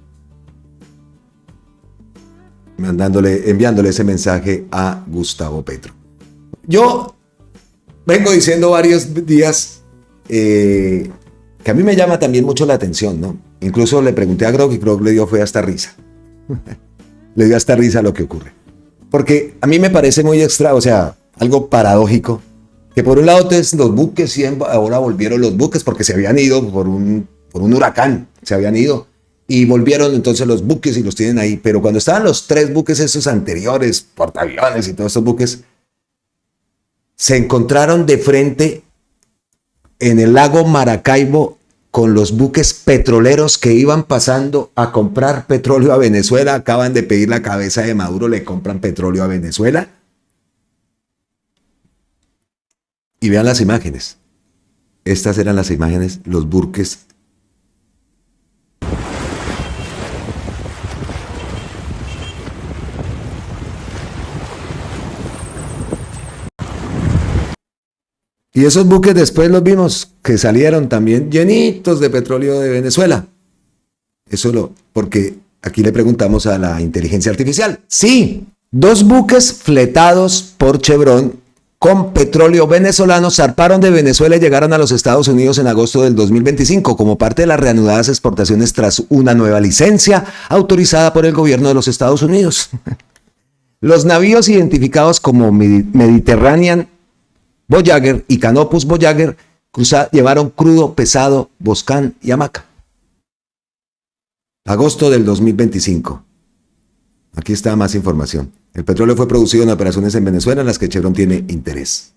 enviándole ese mensaje a Gustavo Petro. Yo vengo diciendo varios días que a mí me llama también mucho la atención, ¿no? Incluso le pregunté a Grog y Grog le dio hasta risa. Le dio hasta risa lo que ocurre. Porque a mí me parece muy extra, o sea, algo paradójico, que por un lado entonces los buques, ahora volvieron los buques porque se habían ido por un huracán, se habían ido y volvieron entonces los buques y los tienen ahí, pero cuando estaban los 3 buques esos anteriores, portaaviones y todos estos buques, se encontraron de frente en el lago Maracaibo con los buques petroleros que iban pasando a comprar petróleo a Venezuela. Acaban de pedir la cabeza de Maduro, le compran petróleo a Venezuela. Y vean las imágenes. Estas eran las imágenes, los buques. Y esos buques después los vimos que salieron también llenitos de petróleo de Venezuela. Porque aquí le preguntamos a la inteligencia artificial. Sí, 2 buques fletados por Chevron con petróleo venezolano zarparon de Venezuela y llegaron a los Estados Unidos en agosto del 2025 como parte de las reanudadas exportaciones tras una nueva licencia autorizada por el gobierno de los Estados Unidos. Los navíos identificados como Mediterranean Voyager y Canopus Voyager llevaron crudo pesado, Boscan y hamaca. Agosto del 2025. Aquí está más información. El petróleo fue producido en operaciones en Venezuela en las que Chevron tiene interés.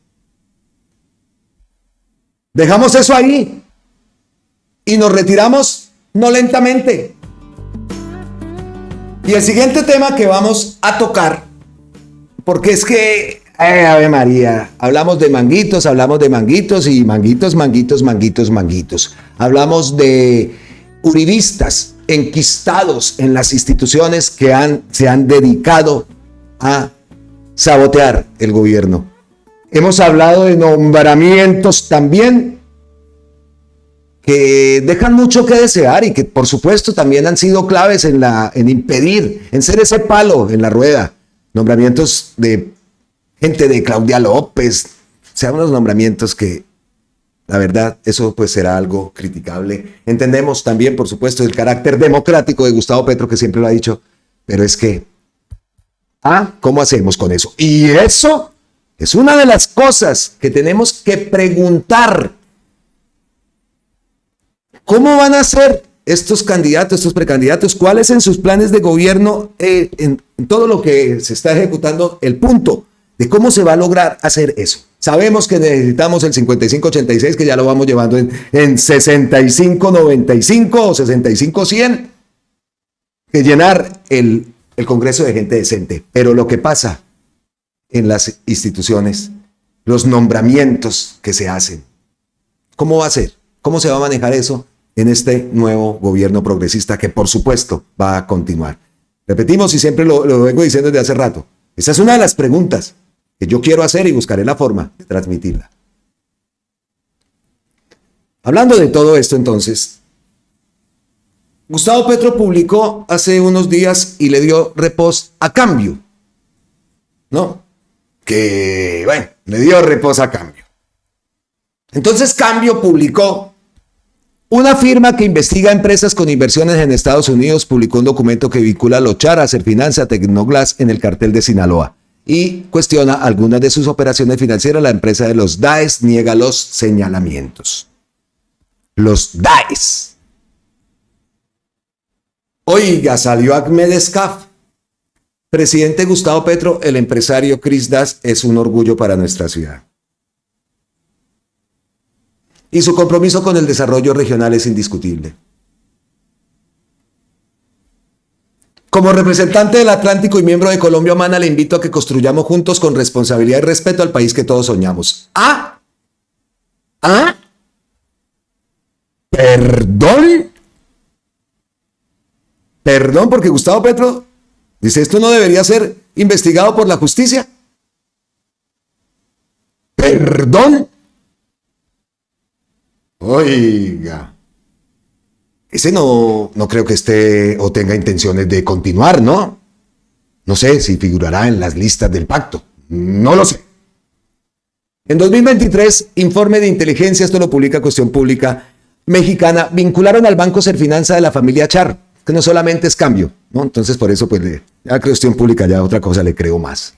Dejamos eso ahí y nos retiramos no lentamente. Y el siguiente tema que vamos a tocar, porque es que, Ave María, hablamos de manguitos y manguitos. Hablamos de uribistas enquistados en las instituciones que se han dedicado a sabotear el gobierno. Hemos hablado de nombramientos también que dejan mucho que desear y que por supuesto también han sido claves en impedir, en ser ese palo en la rueda. Nombramientos de gente de Claudia López, o sea, unos nombramientos que la verdad eso pues será algo criticable. Entendemos también por supuesto el carácter democrático de Gustavo Petro, que siempre lo ha dicho, pero es que ¿cómo hacemos con eso? Y eso es una de las cosas que tenemos que preguntar. ¿Cómo van a ser estos candidatos, estos precandidatos? ¿Cuáles en sus planes de gobierno, en todo lo que se está ejecutando, el punto de cómo se va a lograr hacer eso? Sabemos que necesitamos el 55-86, que ya lo vamos llevando en 65-95 o 65-100, que llenar el Congreso de gente decente. Pero lo que pasa en las instituciones, los nombramientos que se hacen, ¿cómo va a ser? ¿Cómo se va a manejar eso en este nuevo gobierno progresista que por supuesto va a continuar? Repetimos y siempre lo vengo diciendo desde hace rato. Esa es una de las preguntas que yo quiero hacer y buscaré la forma de transmitirla. Hablando de todo esto entonces, Gustavo Petro publicó hace unos días y le dio repost a cambio, ¿no? Que, bueno, le dio repost a cambio. Entonces Cambio publicó, una firma que investiga empresas con inversiones en Estados Unidos publicó un documento que vincula a Lochar, a Serfinanza, a Tecnoglass en el cartel de Sinaloa y cuestiona algunas de sus operaciones financieras. La empresa de los DAES niega los señalamientos. Los DAES. Oiga, salió Ahmed Escaf. Presidente Gustavo Petro, el empresario Chris Das es un orgullo para nuestra ciudad. Y su compromiso con el desarrollo regional es indiscutible. Como representante del Atlántico y miembro de Colombia Humana, le invito a que construyamos juntos con responsabilidad y respeto al país que todos soñamos. Perdón, porque Gustavo Petro dice, esto no debería ser investigado por la justicia. Perdón. Oiga, ese no creo que esté o tenga intenciones de continuar, ¿no? No sé si figurará en las listas del pacto, no lo sé. En 2023, informe de inteligencia, esto lo publica Cuestión Pública Mexicana, vincularon al Banco Serfinanza de la familia Char, que no solamente es Cambio, ¿no? Entonces por eso pues a Cuestión Pública ya otra cosa le creo más.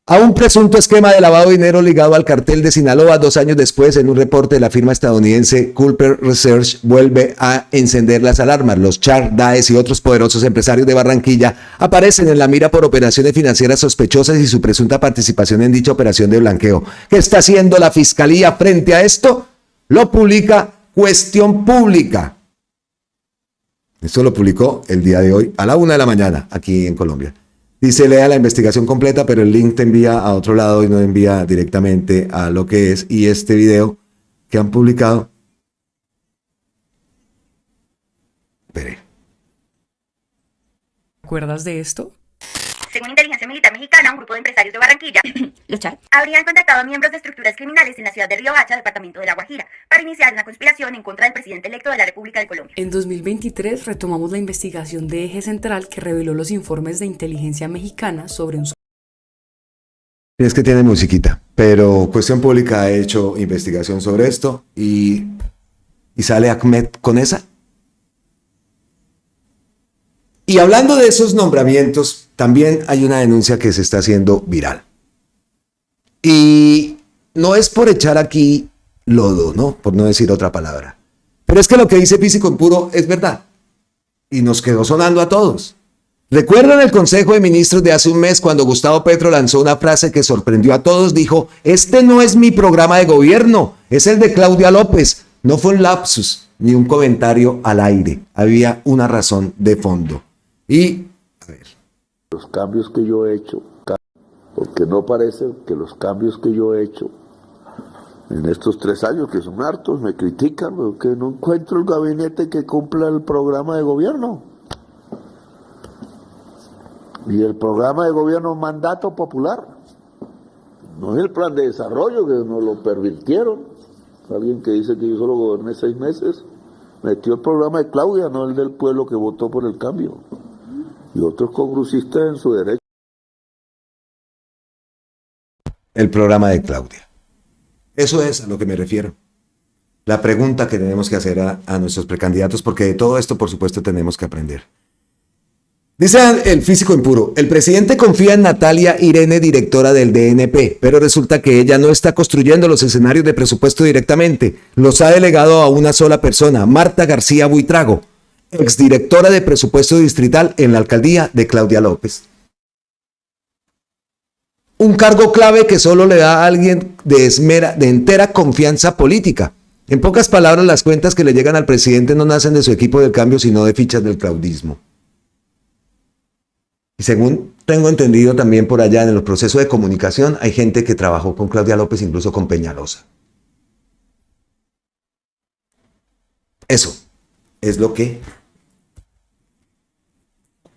A un presunto esquema de lavado de dinero ligado al cartel de Sinaloa, 2 años después, en un reporte de la firma estadounidense Culper Research, vuelve a encender las alarmas. Los Char, Daes y otros poderosos empresarios de Barranquilla aparecen en la mira por operaciones financieras sospechosas y su presunta participación en dicha operación de blanqueo. ¿Qué está haciendo la Fiscalía frente a esto? Lo publica Cuestión Pública. Esto lo publicó el día de hoy a la 1 de la mañana aquí en Colombia. Dice, lea la investigación completa, pero el link te envía a otro lado y no envía directamente a lo que es. Y este video que han publicado. Veré. ¿Te acuerdas de esto? Según Inteligencia Militar Mexicana, un grupo de empresarios de Barranquilla Los Char habrían contactado a miembros de estructuras criminales en la ciudad de Riohacha, departamento de La Guajira, para iniciar una conspiración en contra del presidente electo de la República de Colombia. En 2023 retomamos la investigación de Eje Central que reveló los informes de Inteligencia Mexicana sobre un... Es que tiene musiquita, pero Cuestión Pública ha hecho investigación sobre esto y sale Ahmed con esa. Y hablando de esos nombramientos, también hay una denuncia que se está haciendo viral. Y no es por echar aquí lodo, ¿no? Por no decir otra palabra. Pero es que lo que dice Físico en Puro es verdad. Y nos quedó sonando a todos. ¿Recuerdan el Consejo de Ministros de hace un mes cuando Gustavo Petro lanzó una frase que sorprendió a todos? Dijo, este no es mi programa de gobierno, es el de Claudia López. No fue un lapsus ni un comentario al aire, había una razón de fondo. Y, a ver. Los cambios que yo he hecho, porque no parece que los cambios que yo he hecho en estos 3 años, que son hartos, me critican, porque no encuentro el gabinete que cumpla el programa de gobierno. Y el programa de gobierno es mandato popular, no es el plan de desarrollo que nos lo pervirtieron. Alguien que dice que yo solo goberné 6 meses, metió el programa de Claudia, no el del pueblo que votó por el cambio. Y otros congresistas en su derecho. El programa de Claudia. Eso es a lo que me refiero. La pregunta que tenemos que hacer a nuestros precandidatos, porque de todo esto, por supuesto, tenemos que aprender. Dice el físico impuro, el presidente confía en Natalia Irene, directora del DNP, pero resulta que ella no está construyendo los escenarios de presupuesto directamente. Los ha delegado a una sola persona, Marta García Buitrago, exdirectora de presupuesto distrital en la alcaldía de Claudia López. Un cargo clave que solo le da a alguien de entera confianza política. En pocas palabras, las cuentas que le llegan al presidente no nacen de su equipo del cambio, sino de fichas del claudismo. Y según tengo entendido también por allá en el proceso de comunicación, hay gente que trabajó con Claudia López, incluso con Peñalosa. Eso es lo que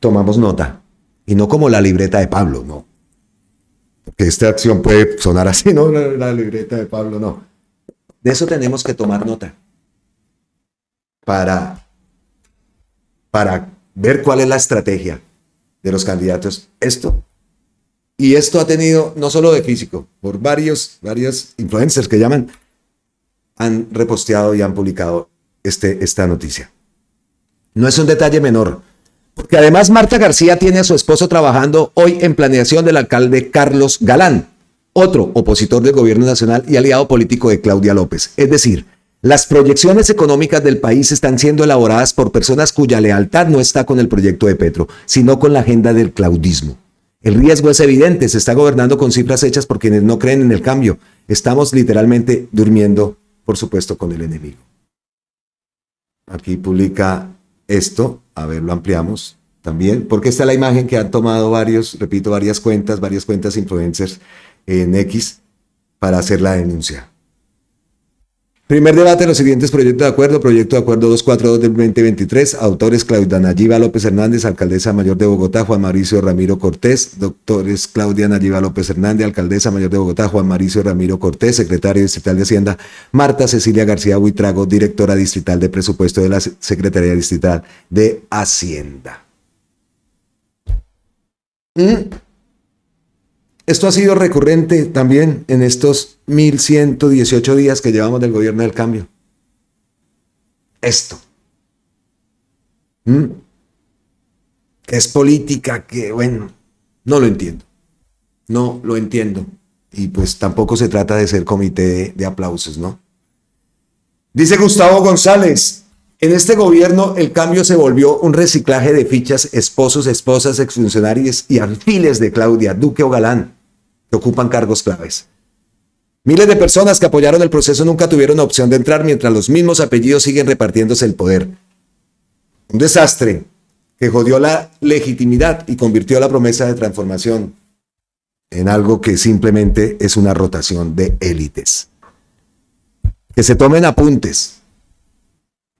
tomamos nota. Y no como la libreta de Pablo, no. Porque esta acción puede sonar así, no, la libreta de Pablo, no. De eso tenemos que tomar nota. Para ver cuál es la estrategia de los candidatos. Esto ha tenido, no solo de físico, por varios influencers que llaman, han reposteado y han publicado esta noticia. No es un detalle menor, porque además Marta García tiene a su esposo trabajando hoy en planeación del alcalde Carlos Galán, otro opositor del gobierno nacional y aliado político de Claudia López. Es decir, las proyecciones económicas del país están siendo elaboradas por personas cuya lealtad no está con el proyecto de Petro, sino con la agenda del claudismo. El riesgo es evidente, se está gobernando con cifras hechas por quienes no creen en el cambio. Estamos literalmente durmiendo, por supuesto, con el enemigo. Aquí publica esto, a ver, lo ampliamos también, porque esta es la imagen que han tomado varias cuentas influencers en X para hacer la denuncia. Primer debate de los siguientes proyectos de acuerdo. Proyecto de acuerdo 242 del 2023. Autores Claudia Nayiba López Hernández, alcaldesa mayor de Bogotá, Juan Mauricio Ramiro Cortés. Doctores Claudia Nayiba López Hernández, alcaldesa mayor de Bogotá, Juan Mauricio Ramiro Cortés, secretario distrital de Hacienda, Marta Cecilia García Buitrago, directora distrital de presupuesto de la Secretaría Distrital de Hacienda. Esto ha sido recurrente también en estos 1118 días que llevamos del gobierno del cambio. Esto. Es política que, bueno, no lo entiendo. No lo entiendo. Y pues tampoco se trata de ser comité de aplausos, ¿no? Dice Gustavo González, en este gobierno el cambio se volvió un reciclaje de fichas esposos, esposas, exfuncionarios y alfiles de Claudia, Duque o Galán, que ocupan cargos claves. Miles de personas que apoyaron el proceso nunca tuvieron opción de entrar, mientras los mismos apellidos siguen repartiéndose el poder. Un desastre que jodió la legitimidad y convirtió la promesa de transformación en algo que simplemente es una rotación de élites. Que se tomen apuntes.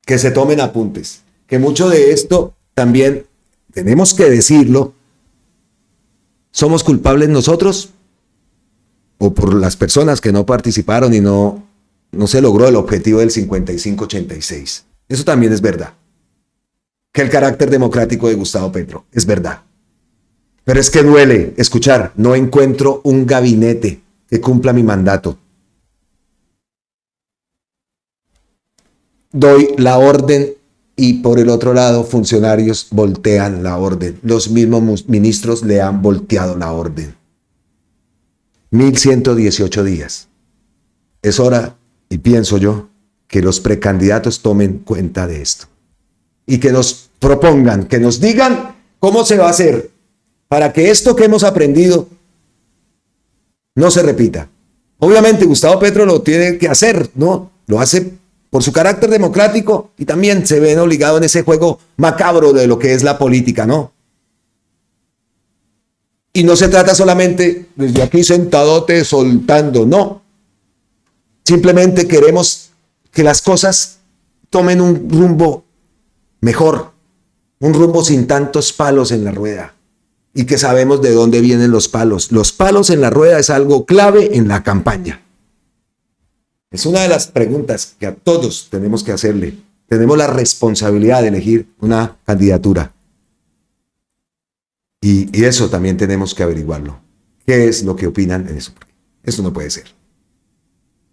Que mucho de esto también, tenemos que decirlo, ¿somos culpables nosotros? ¿O por las personas que no participaron y no se logró el objetivo del 55-86? Eso también es verdad. Que el carácter democrático de Gustavo Petro es verdad. Pero es que duele escuchar, no encuentro un gabinete que cumpla mi mandato. Doy la orden y por el otro lado funcionarios voltean la orden. Los mismos ministros le han volteado la orden. 1118 días. Es hora, y pienso yo, que los precandidatos tomen cuenta de esto. Y que nos propongan, que nos digan ¿Cómo se va a hacer para que esto que hemos aprendido no se repita? Obviamente Gustavo Petro lo tiene que hacer, ¿no? Lo hace por su carácter democrático y también se ven obligados en ese juego macabro de lo que es la política, ¿no? Y no se trata solamente desde aquí sentadote soltando, no. Simplemente queremos que las cosas tomen un rumbo mejor, un rumbo sin tantos palos en la rueda. Y que sabemos de dónde vienen los palos. Los palos en la rueda es algo clave en la campaña. Es una de las preguntas que a todos tenemos que hacerle. Tenemos la responsabilidad de elegir una candidatura. Y eso también tenemos que averiguarlo. ¿Qué es lo que opinan en eso? Eso no puede ser.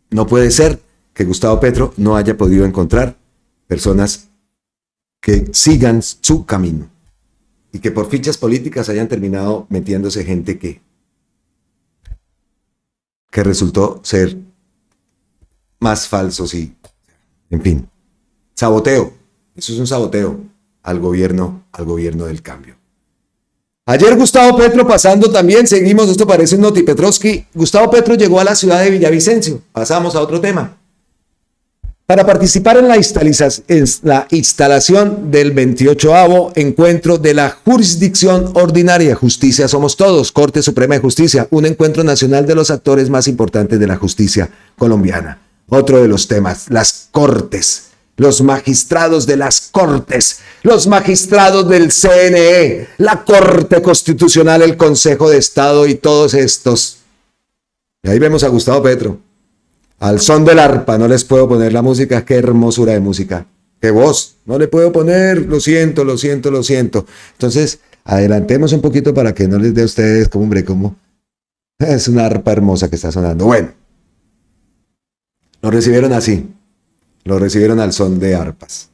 No puede ser que Gustavo Petro no haya podido encontrar personas que sigan su camino y que por fichas políticas hayan terminado metiéndose gente que resultó ser más falsos y, en fin, saboteo. Eso es un saboteo al gobierno del cambio. Ayer Gustavo Petro pasando también, seguimos, esto parece un Noti Petrovsky. Gustavo Petro llegó a la ciudad de Villavicencio. Pasamos a otro tema. Para participar en la instalación del 28º encuentro de la jurisdicción ordinaria, Justicia Somos Todos, Corte Suprema de Justicia, un encuentro nacional de los actores más importantes de la justicia colombiana. Otro de los temas, las cortes, los magistrados de las cortes, los magistrados del CNE, la Corte Constitucional, el Consejo de Estado y todos estos. Y ahí vemos a Gustavo Petro. Al son del arpa, no les puedo poner la música, qué hermosura de música, qué voz, no le puedo poner, lo siento. Entonces, adelantemos un poquito para que no les dé a ustedes como, hombre, como es una arpa hermosa que está sonando. Bueno, lo recibieron así, lo recibieron al son de arpas.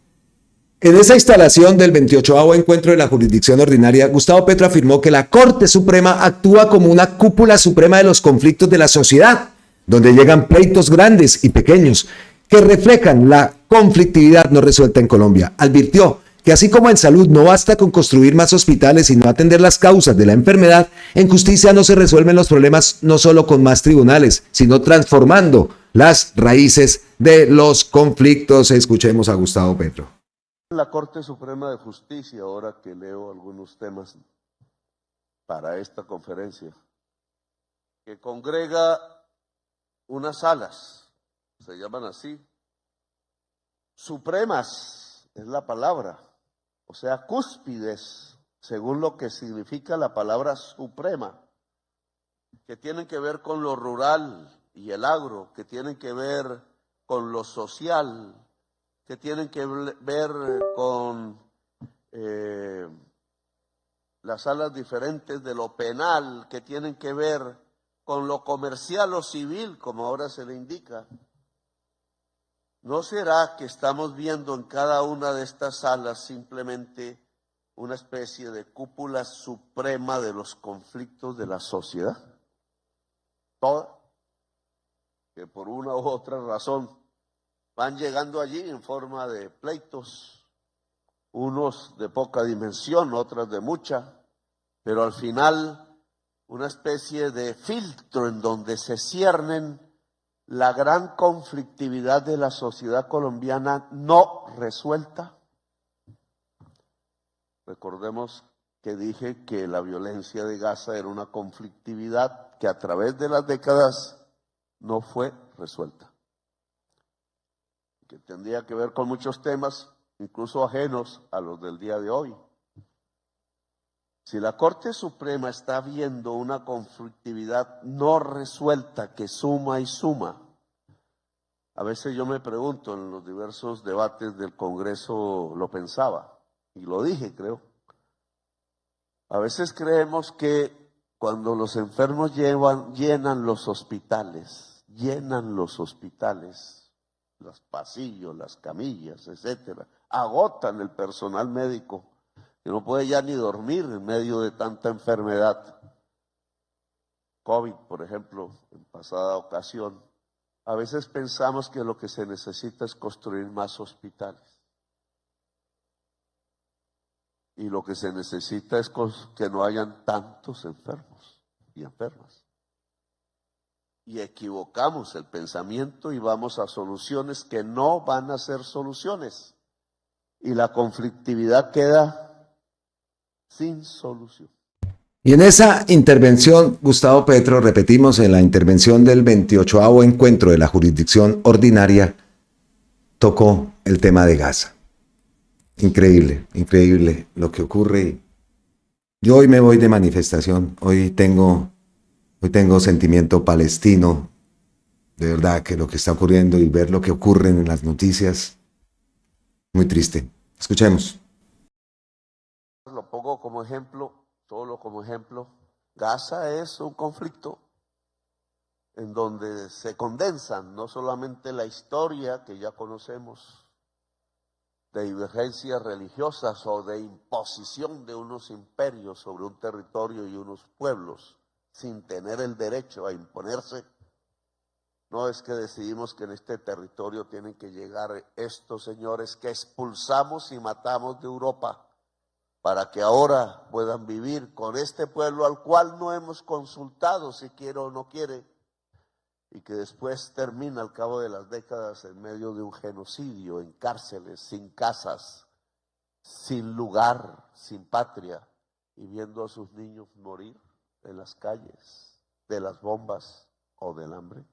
En esa instalación del 28º encuentro de la jurisdicción ordinaria, Gustavo Petro afirmó que la Corte Suprema actúa como una cúpula suprema de los conflictos de la sociedad, donde llegan pleitos grandes y pequeños que reflejan la conflictividad no resuelta en Colombia. Advirtió que así como en salud no basta con construir más hospitales y no atender las causas de la enfermedad, en justicia no se resuelven los problemas no solo con más tribunales, sino transformando las raíces de los conflictos. Escuchemos a Gustavo Petro. La Corte Suprema de Justicia, ahora que leo algunos temas para esta conferencia, que congrega unas salas, se llaman así, supremas es la palabra, o sea, cúspides, según lo que significa la palabra suprema, que tienen que ver con lo rural y el agro, que tienen que ver con lo social, que tienen que ver con las salas diferentes de lo penal, que tienen que ver con lo comercial o civil, como ahora se le indica. ¿No será que estamos viendo en cada una de estas salas simplemente una especie de cúpula suprema de los conflictos de la sociedad? Toda, que por una u otra razón van llegando allí en forma de pleitos, unos de poca dimensión, otros de mucha, pero al final una especie de filtro en donde se ciernen la gran conflictividad de la sociedad colombiana no resuelta. Recordemos que dije que la violencia de Gaza era una conflictividad que a través de las décadas no fue resuelta, que tendría que ver con muchos temas, incluso ajenos a los del día de hoy. Si la Corte Suprema está viendo una conflictividad no resuelta que suma y suma, a veces yo me pregunto en los diversos debates del Congreso, lo pensaba y lo dije, creo. A veces creemos que cuando los enfermos llenan los hospitales, los pasillos, las camillas, etcétera, agotan el personal médico, que no puede ya ni dormir en medio de tanta enfermedad. COVID, por ejemplo, en pasada ocasión, a veces pensamos que lo que se necesita es construir más hospitales. Y lo que se necesita es que no hayan tantos enfermos y enfermas. Y equivocamos el pensamiento y vamos a soluciones que no van a ser soluciones. Y la conflictividad queda sin solución. Y en esa intervención, Gustavo Petro, repetimos, en la intervención del 28º encuentro de la jurisdicción ordinaria, tocó el tema de Gaza. Increíble, increíble lo que ocurre. Yo hoy me voy de manifestación, hoy tengo sentimiento palestino, de verdad que lo que está ocurriendo y ver lo que ocurre en las noticias, muy triste. Escuchemos. Lo pongo como ejemplo, solo como ejemplo. Gaza es un conflicto en donde se condensan no solamente la historia que ya conocemos, de divergencias religiosas o de imposición de unos imperios sobre un territorio y unos pueblos, sin tener el derecho a imponerse. No es que decidimos que en este territorio tienen que llegar estos señores que expulsamos y matamos de Europa para que ahora puedan vivir con este pueblo al cual no hemos consultado si quiere o no quiere, y que después termina al cabo de las décadas en medio de un genocidio, en cárceles, sin casas, sin lugar, sin patria, y viendo a sus niños morir en las calles, de las bombas o del hambre.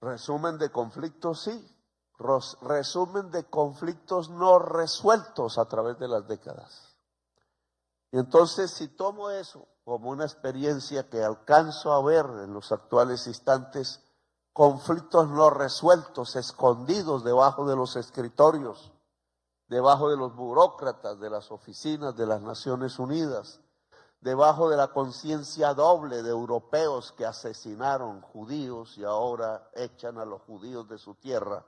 Resumen de conflictos, sí. Resumen de conflictos no resueltos a través de las décadas. Y entonces, si tomo eso como una experiencia que alcanzo a ver en los actuales instantes, conflictos no resueltos, escondidos debajo de los escritorios, debajo de los burócratas de las oficinas de las Naciones Unidas, debajo de la conciencia doble de europeos que asesinaron judíos y ahora echan a los judíos de su tierra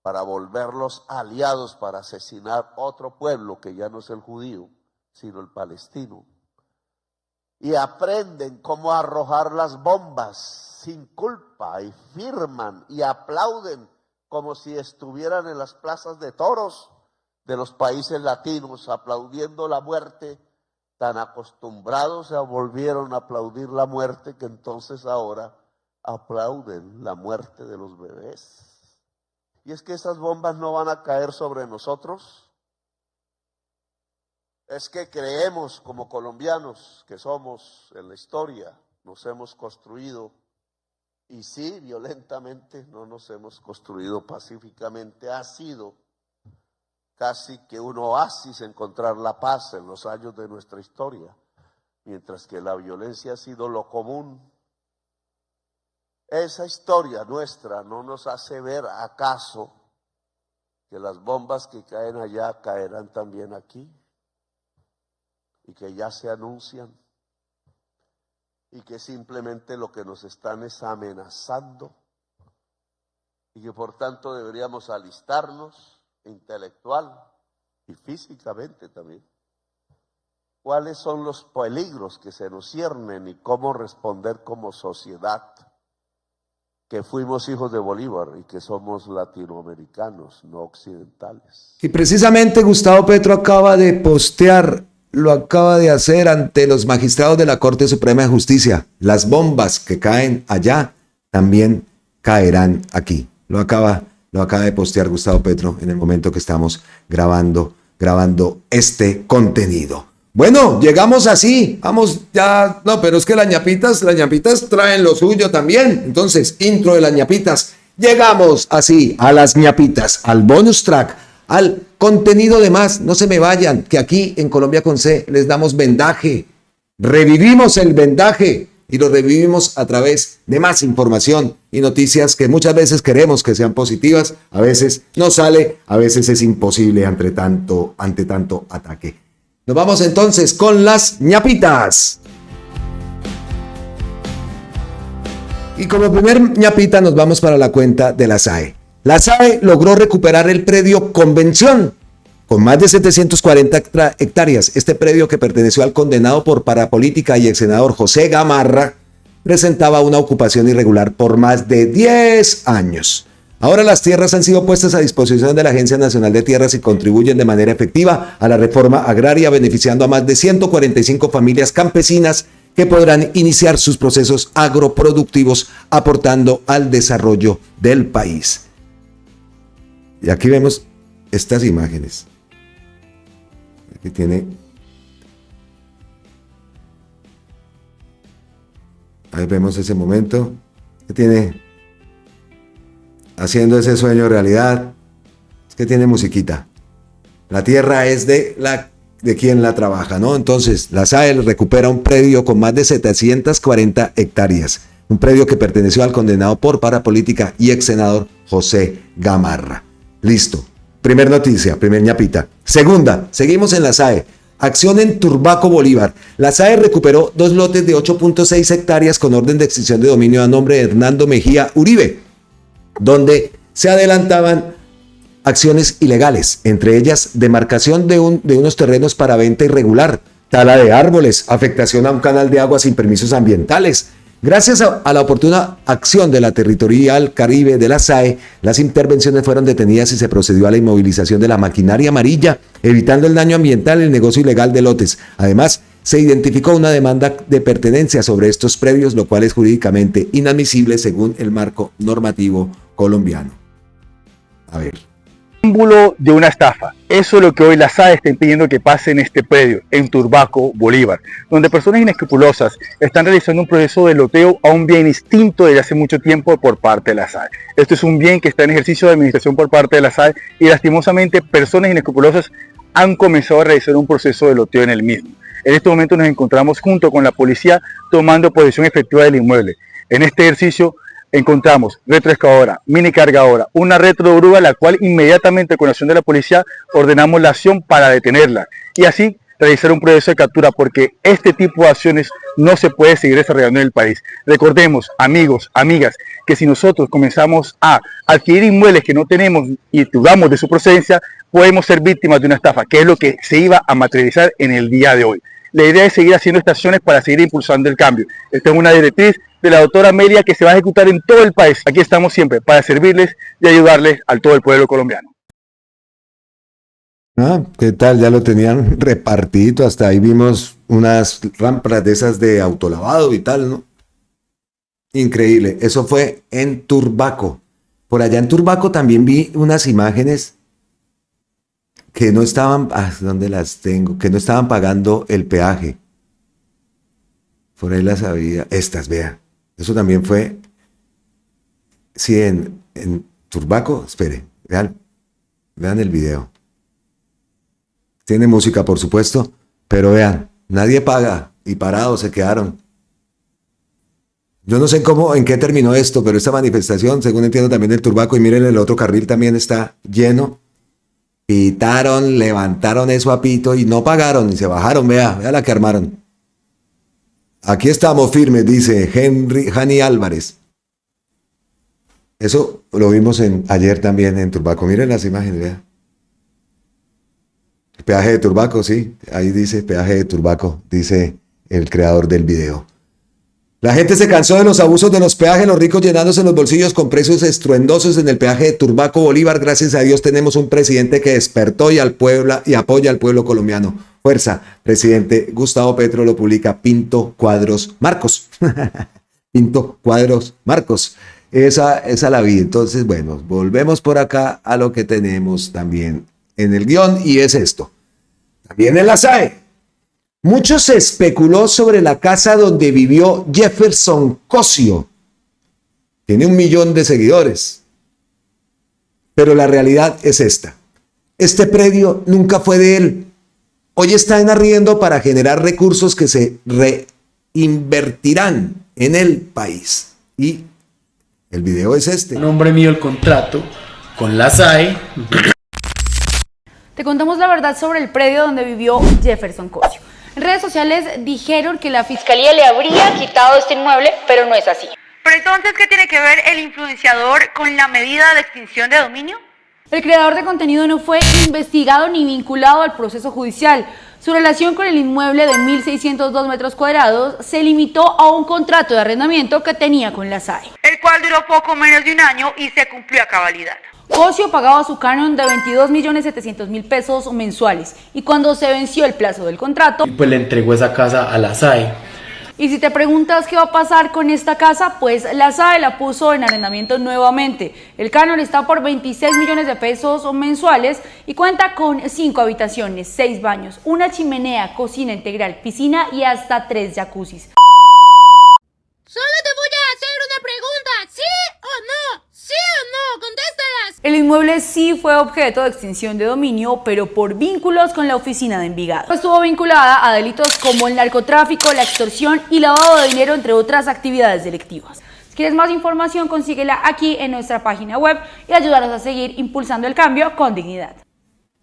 para volverlos aliados para asesinar otro pueblo que ya no es el judío, sino el palestino. Y aprenden cómo arrojar las bombas sin culpa y firman y aplauden como si estuvieran en las plazas de toros de los países latinos aplaudiendo la muerte. Tan acostumbrados se volvieron a aplaudir la muerte que entonces ahora aplauden la muerte de los bebés. Y es que esas bombas no van a caer sobre nosotros. Es que creemos como colombianos que somos en la historia, nos hemos construido, y sí, violentamente, no nos hemos construido pacíficamente, ha sido casi que un oasis encontrar la paz en los años de nuestra historia, mientras que la violencia ha sido lo común. Esa historia nuestra no nos hace ver acaso que las bombas que caen allá caerán también aquí, y que ya se anuncian, y que simplemente lo que nos están es amenazando, y que por tanto deberíamos alistarnos intelectual y físicamente también. ¿Cuáles son los peligros que se nos ciernen y cómo responder como sociedad que fuimos hijos de Bolívar y que somos latinoamericanos, no occidentales? Y precisamente Gustavo Petro acaba de postear, lo acaba de hacer ante los magistrados de la Corte Suprema de Justicia. Las bombas que caen allá también caerán aquí. Lo acaba de postear Gustavo Petro en el momento que estamos grabando este contenido. Bueno, llegamos así, vamos ya, no, pero es que las ñapitas traen lo suyo también. Entonces, intro de las ñapitas, llegamos así a las ñapitas, al bonus track, al contenido de más. No se me vayan, que aquí en Colombia con C les damos vendaje, revivimos el vendaje y lo revivimos a través de más información y noticias que muchas veces queremos que sean positivas, a veces no sale, a veces es imposible ante tanto ataque. Nos vamos entonces con las ñapitas. Y como primer ñapita nos vamos para la cuenta de la SAE. La SAE logró recuperar el predio Convención con más de 740 hectáreas. Este predio, que perteneció al condenado por parapolítica y ex senador José Gamarra, presentaba una ocupación irregular por más de 10 años. Ahora las tierras han sido puestas a disposición de la Agencia Nacional de Tierras y contribuyen de manera efectiva a la reforma agraria, beneficiando a más de 145 familias campesinas que podrán iniciar sus procesos agroproductivos, aportando al desarrollo del país. Y aquí vemos estas imágenes. Aquí tiene... Ahí vemos ese momento. Que tiene... haciendo ese sueño realidad. Es que tiene musiquita. La tierra es de quien la trabaja, ¿no? Entonces, la SAE recupera un predio con más de 740 hectáreas. Un predio que perteneció al condenado por parapolítica y ex senador José Gamarra. Listo. Primer noticia, primer ñapita. Segunda, seguimos en la SAE. Acción en Turbaco, Bolívar. La SAE recuperó 2 lotes de 8.6 hectáreas con orden de extinción de dominio a nombre de Hernando Mejía Uribe, donde se adelantaban acciones ilegales, entre ellas demarcación de unos terrenos para venta irregular, tala de árboles, afectación a un canal de agua sin permisos ambientales. Gracias a la oportuna acción de la Territorial Caribe de la SAE, las intervenciones fueron detenidas y se procedió a la inmovilización de la maquinaria amarilla, evitando el daño ambiental y el negocio ilegal de lotes. Además, se identificó una demanda de pertenencia sobre estos predios, lo cual es jurídicamente inadmisible según el marco normativo colombiano. A ver. Símbolo de una estafa. Eso es lo que hoy la SAE está impidiendo que pase en este predio, en Turbaco, Bolívar, donde personas inescrupulosas están realizando un proceso de loteo a un bien extinto desde hace mucho tiempo por parte de la SAE. Esto es un bien que está en ejercicio de administración por parte de la SAE y lastimosamente personas inescrupulosas han comenzado a realizar un proceso de loteo en el mismo. En este momento nos encontramos junto con la policía tomando posesión efectiva del inmueble. En este ejercicio encontramos retroexcavadora, mini cargadora, una retrobrúa, la cual inmediatamente con la acción de la policía ordenamos la acción para detenerla y así realizar un proceso de captura, porque este tipo de acciones no se puede seguir desarrollando en el país. Recordemos, amigos, amigas, que si nosotros comenzamos a adquirir inmuebles que no tenemos y dudamos de su procedencia, podemos ser víctimas de una estafa, que es lo que se iba a materializar en el día de hoy. La idea es seguir haciendo estas acciones para seguir impulsando el cambio. Esta es una directriz de la doctora Amelia que se va a ejecutar en todo el país. Aquí estamos siempre para servirles y ayudarles a todo el pueblo colombiano. ¿Qué tal? Ya lo tenían repartido, hasta ahí vimos unas rampas de esas de autolavado y tal, ¿no? Increíble. Eso fue en Turbaco. Por allá en Turbaco también vi unas imágenes que no estaban, ¿dónde las tengo? Que no estaban pagando el peaje. Por ahí las había. Estas, vea. Eso también fue, sí, en Turbaco. Espere, vean el video. Tiene música, por supuesto, pero vean, nadie paga y parados se quedaron. Yo no sé en qué terminó esto, pero esta manifestación, según entiendo, también del Turbaco, y miren, el otro carril también está lleno. Pitaron, levantaron eso a pito y no pagaron y se bajaron, vea la que armaron. Aquí estamos firmes, dice Jani Álvarez. Eso lo vimos ayer también en Turbaco. Miren las imágenes, vea. El peaje de Turbaco, sí. Ahí dice peaje de Turbaco, dice el creador del video. La gente se cansó de los abusos de los peajes, los ricos llenándose los bolsillos con precios estruendosos en el peaje de Turbaco, Bolívar. Gracias a Dios tenemos un presidente que despertó y apoya al pueblo colombiano. Fuerza, presidente Gustavo Petro, lo publica Pinto Cuadros Marcos. Pinto Cuadros Marcos. Esa la vi. Entonces, bueno, volvemos por acá a lo que tenemos también en el guión y es esto. También en la SAE. Mucho se especuló sobre la casa donde vivió Jefferson Cosio. Tiene 1 millón de seguidores. Pero la realidad es esta. Este predio nunca fue de él. Hoy está en arriendo para generar recursos que se reinvertirán en el país. Y el video es este. Nombre mío el contrato con la SAE. Te contamos la verdad sobre el predio donde vivió Jefferson Cosio. En redes sociales dijeron que la fiscalía le habría quitado este inmueble, pero no es así. Pero entonces, ¿qué tiene que ver el influenciador con la medida de extinción de dominio? El creador de contenido no fue investigado ni vinculado al proceso judicial. Su relación con el inmueble de 1.602 metros cuadrados se limitó a un contrato de arrendamiento que tenía con la SAE. El el cual duró poco menos de un año y se cumplió a cabalidad. Cosio pagaba su canon de 22.700.000 pesos mensuales y cuando se venció el plazo del contrato, pues le entregó esa casa a la SAE. Y si te preguntas qué va a pasar con esta casa, pues la SAE la puso en arrendamiento nuevamente. El canon está por 26 millones de pesos mensuales y cuenta con 5 habitaciones, 6 baños, una chimenea, cocina integral, piscina y hasta 3 jacuzzis. Solo te voy a hacer una pregunta, ¿sí o no? ¿Sí o no? Contéstalas. El inmueble sí fue objeto de extinción de dominio, pero por vínculos con la oficina de Envigado. Estuvo vinculada a delitos como el narcotráfico, la extorsión y lavado de dinero, entre otras actividades delictivas. Si quieres más información, consíguela aquí en nuestra página web y ayúdanos a seguir impulsando el cambio con dignidad.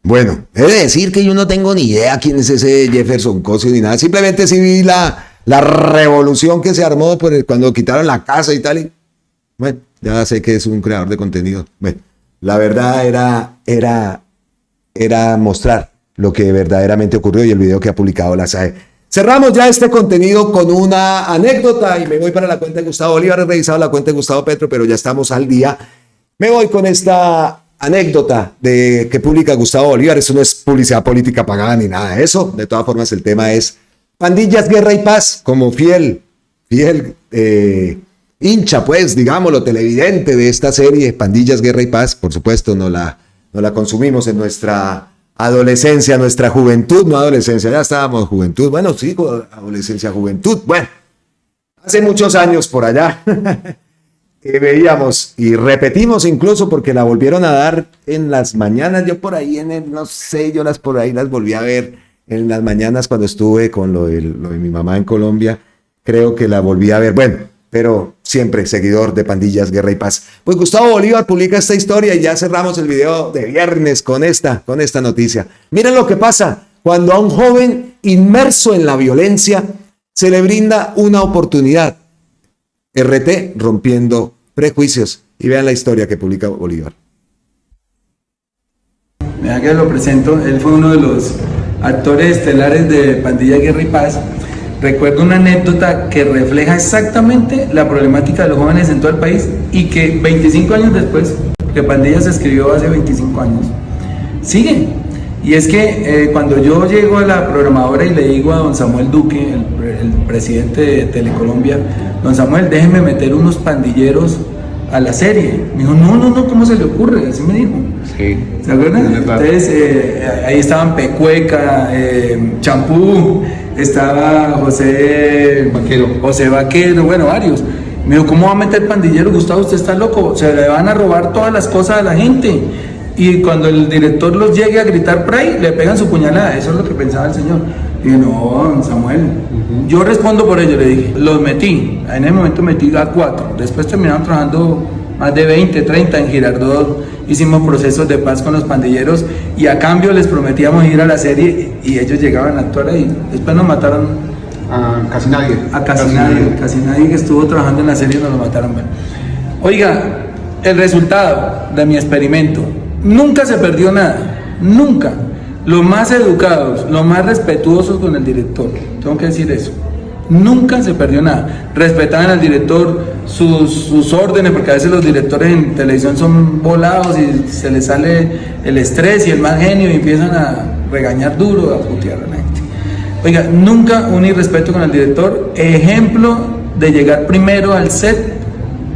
Bueno, he de decir que yo no tengo ni idea quién es ese Jefferson Cosio ni nada. Simplemente sí vi la revolución que se armó cuando quitaron la casa y tal. Bueno, ya sé que es un creador de contenido. Bueno, la verdad era mostrar lo que verdaderamente ocurrió y el video que ha publicado la SAE. Cerramos ya este contenido con una anécdota y me voy para la cuenta de Gustavo Bolívar. He revisado la cuenta de Gustavo Petro, pero ya estamos al día. Me voy con esta anécdota que publica Gustavo Bolívar. Eso no es publicidad política pagada ni nada de eso. De todas formas, el tema es Pandillas, Guerra y Paz. Como fiel hincha, pues, digámoslo, televidente de esta serie, Pandillas, Guerra y Paz, por supuesto, no la consumimos en nuestra adolescencia, nuestra juventud, no adolescencia, ya estábamos juventud, bueno, sí, adolescencia, juventud, bueno, hace muchos años por allá, que veíamos y repetimos incluso porque la volvieron a dar en las mañanas, yo por ahí, no sé, yo por ahí las volví a ver en las mañanas cuando estuve con lo de mi mamá en Colombia, creo que la volví a ver, bueno, pero siempre seguidor de Pandillas, Guerra y Paz. Pues Gustavo Bolívar publica esta historia y ya cerramos el video de viernes con esta noticia. Miren lo que pasa cuando a un joven inmerso en la violencia se le brinda una oportunidad. RT rompiendo prejuicios. Y vean la historia que publica Bolívar. Mira que lo presento, él fue uno de los actores estelares de Pandillas, Guerra y Paz. Recuerdo una anécdota que refleja exactamente la problemática de los jóvenes en todo el país y que 25 años después, que Pandillas se escribió hace 25 años, sigue. Y es que cuando yo llego a la programadora y le digo a don Samuel Duque, el presidente de Telecolombia, don Samuel, déjeme meter unos pandilleros a la serie. Me dijo, no, ¿cómo se le ocurre? Así me dijo. Sí. ¿Se acuerdan? Entonces, ahí estaban Pecueca, Champú, estaba José Vaquero, bueno, varios. Me dijo, ¿cómo va a meter pandilleros, Gustavo? Usted está loco, se le van a robar todas las cosas a la gente. Y cuando el director los llegue a gritar por ahí, le pegan su puñalada. Eso es lo que pensaba el señor. Y dije, no, Samuel, yo respondo por ello, le dije, los metí. En ese momento metí a 4. Después terminaron trabajando más de 20, 30 en Girardot. Hicimos procesos de paz con los pandilleros y a cambio les prometíamos ir a la serie y ellos llegaban a actuar ahí. Después nos mataron a casi nadie. Casi nadie que estuvo trabajando en la serie nos lo mataron. Oiga, el resultado de mi experimento, nunca se perdió nada, nunca. Los más educados, los más respetuosos con el director, tengo que decir eso. Nunca se perdió nada. Respetaban al director, sus órdenes, porque a veces los directores en televisión son volados y se les sale el estrés y el mal genio y empiezan a regañar duro, a putear a la gente. Oiga, nunca un irrespeto con el director. Ejemplo de llegar primero al set,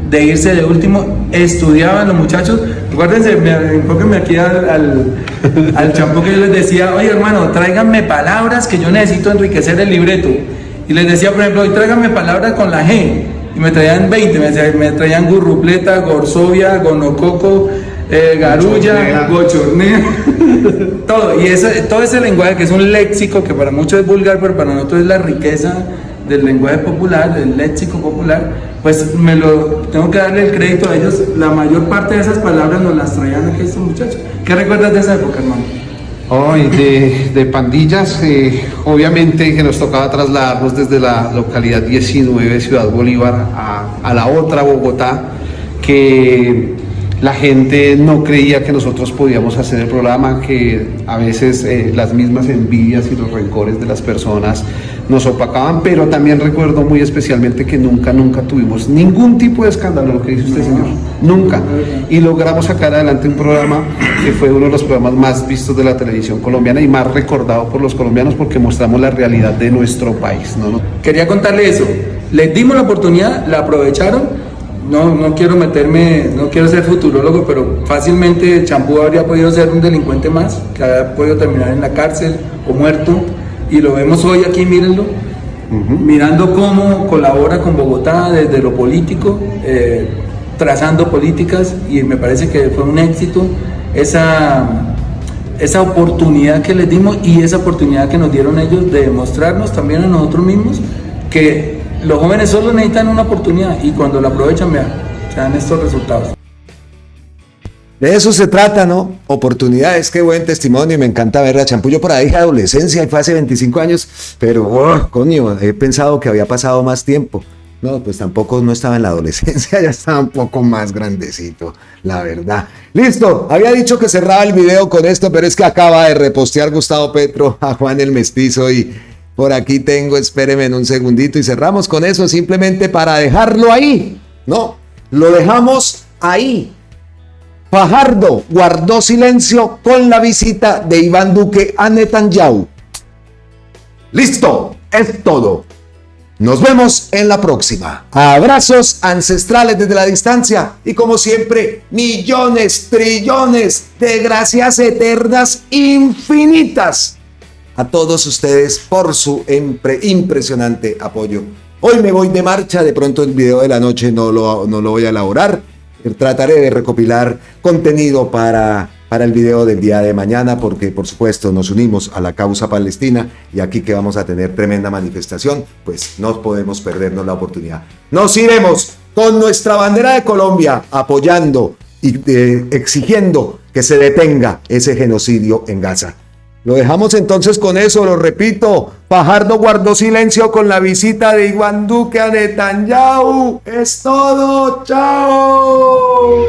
de irse de último. Estudiaban los muchachos. Acuérdense, enfóquenme aquí al Champú, que yo les decía, oye hermano, tráiganme palabras que yo necesito enriquecer el libreto. Y les decía, por ejemplo, hoy tráiganme palabras con la G. Y me traían 20, me traían gurrupleta, gorsovia, gonococo, garulla, gochornea, todo. Y todo ese lenguaje que es un léxico que para muchos es vulgar, pero para nosotros es la riqueza del lenguaje popular, del léxico popular, pues tengo que darle el crédito a ellos. La mayor parte de esas palabras nos las traían aquí estos muchachos. ¿Qué recuerdas de esa época, hermano? De Pandillas, obviamente que nos tocaba trasladarnos desde la localidad 19, Ciudad Bolívar, a la otra Bogotá, que La gente no creía que nosotros podíamos hacer el programa, que a veces las mismas envidias y los rencores de las personas nos opacaban, pero también recuerdo muy especialmente que nunca tuvimos ningún tipo de escándalo, lo que dice usted, señor, nunca. Y logramos sacar adelante un programa que fue uno de los programas más vistos de la televisión colombiana y más recordado por los colombianos porque mostramos la realidad de nuestro país, ¿no? Quería contarle eso, les dimos la oportunidad, la aprovecharon. No quiero meterme, no quiero ser futurólogo, pero fácilmente Champú habría podido ser un delincuente más, que habría podido terminar en la cárcel o muerto, y lo vemos hoy aquí, mírenlo, mirando cómo colabora con Bogotá desde lo político, trazando políticas, y me parece que fue un éxito esa oportunidad que les dimos y esa oportunidad que nos dieron ellos de demostrarnos también a nosotros mismos que los jóvenes solo necesitan una oportunidad y cuando la aprovechan, vean, se dan estos resultados. De eso se trata, ¿no? Oportunidades, qué buen testimonio y me encanta ver a Champú. Yo por ahí dije adolescencia y fue hace 25 años, pero coño, he pensado que había pasado más tiempo. No, pues tampoco no estaba en la adolescencia, ya estaba un poco más grandecito, la verdad. Listo, había dicho que cerraba el video con esto, pero es que acaba de repostear Gustavo Petro a Juan el Mestizo y por aquí tengo, espéreme en un segundito y cerramos con eso simplemente para dejarlo ahí. No, lo dejamos ahí. Fajardo guardó silencio con la visita de Iván Duque a Netanyahu. Listo, es todo. Nos vemos en la próxima. Abrazos ancestrales desde la distancia y como siempre, millones, trillones de gracias eternas infinitas a todos ustedes por su impresionante apoyo. Hoy me voy de marcha, de pronto el video de la noche no lo voy a elaborar. Trataré de recopilar contenido para el video del día de mañana porque por supuesto nos unimos a la causa palestina y aquí que vamos a tener tremenda manifestación, pues no podemos perdernos la oportunidad. Nos iremos con nuestra bandera de Colombia apoyando y exigiendo que se detenga ese genocidio en Gaza. Lo dejamos entonces con eso, lo repito. Fajardo guardó silencio con la visita de Iván Duque a Netanyahu. Es todo, chao.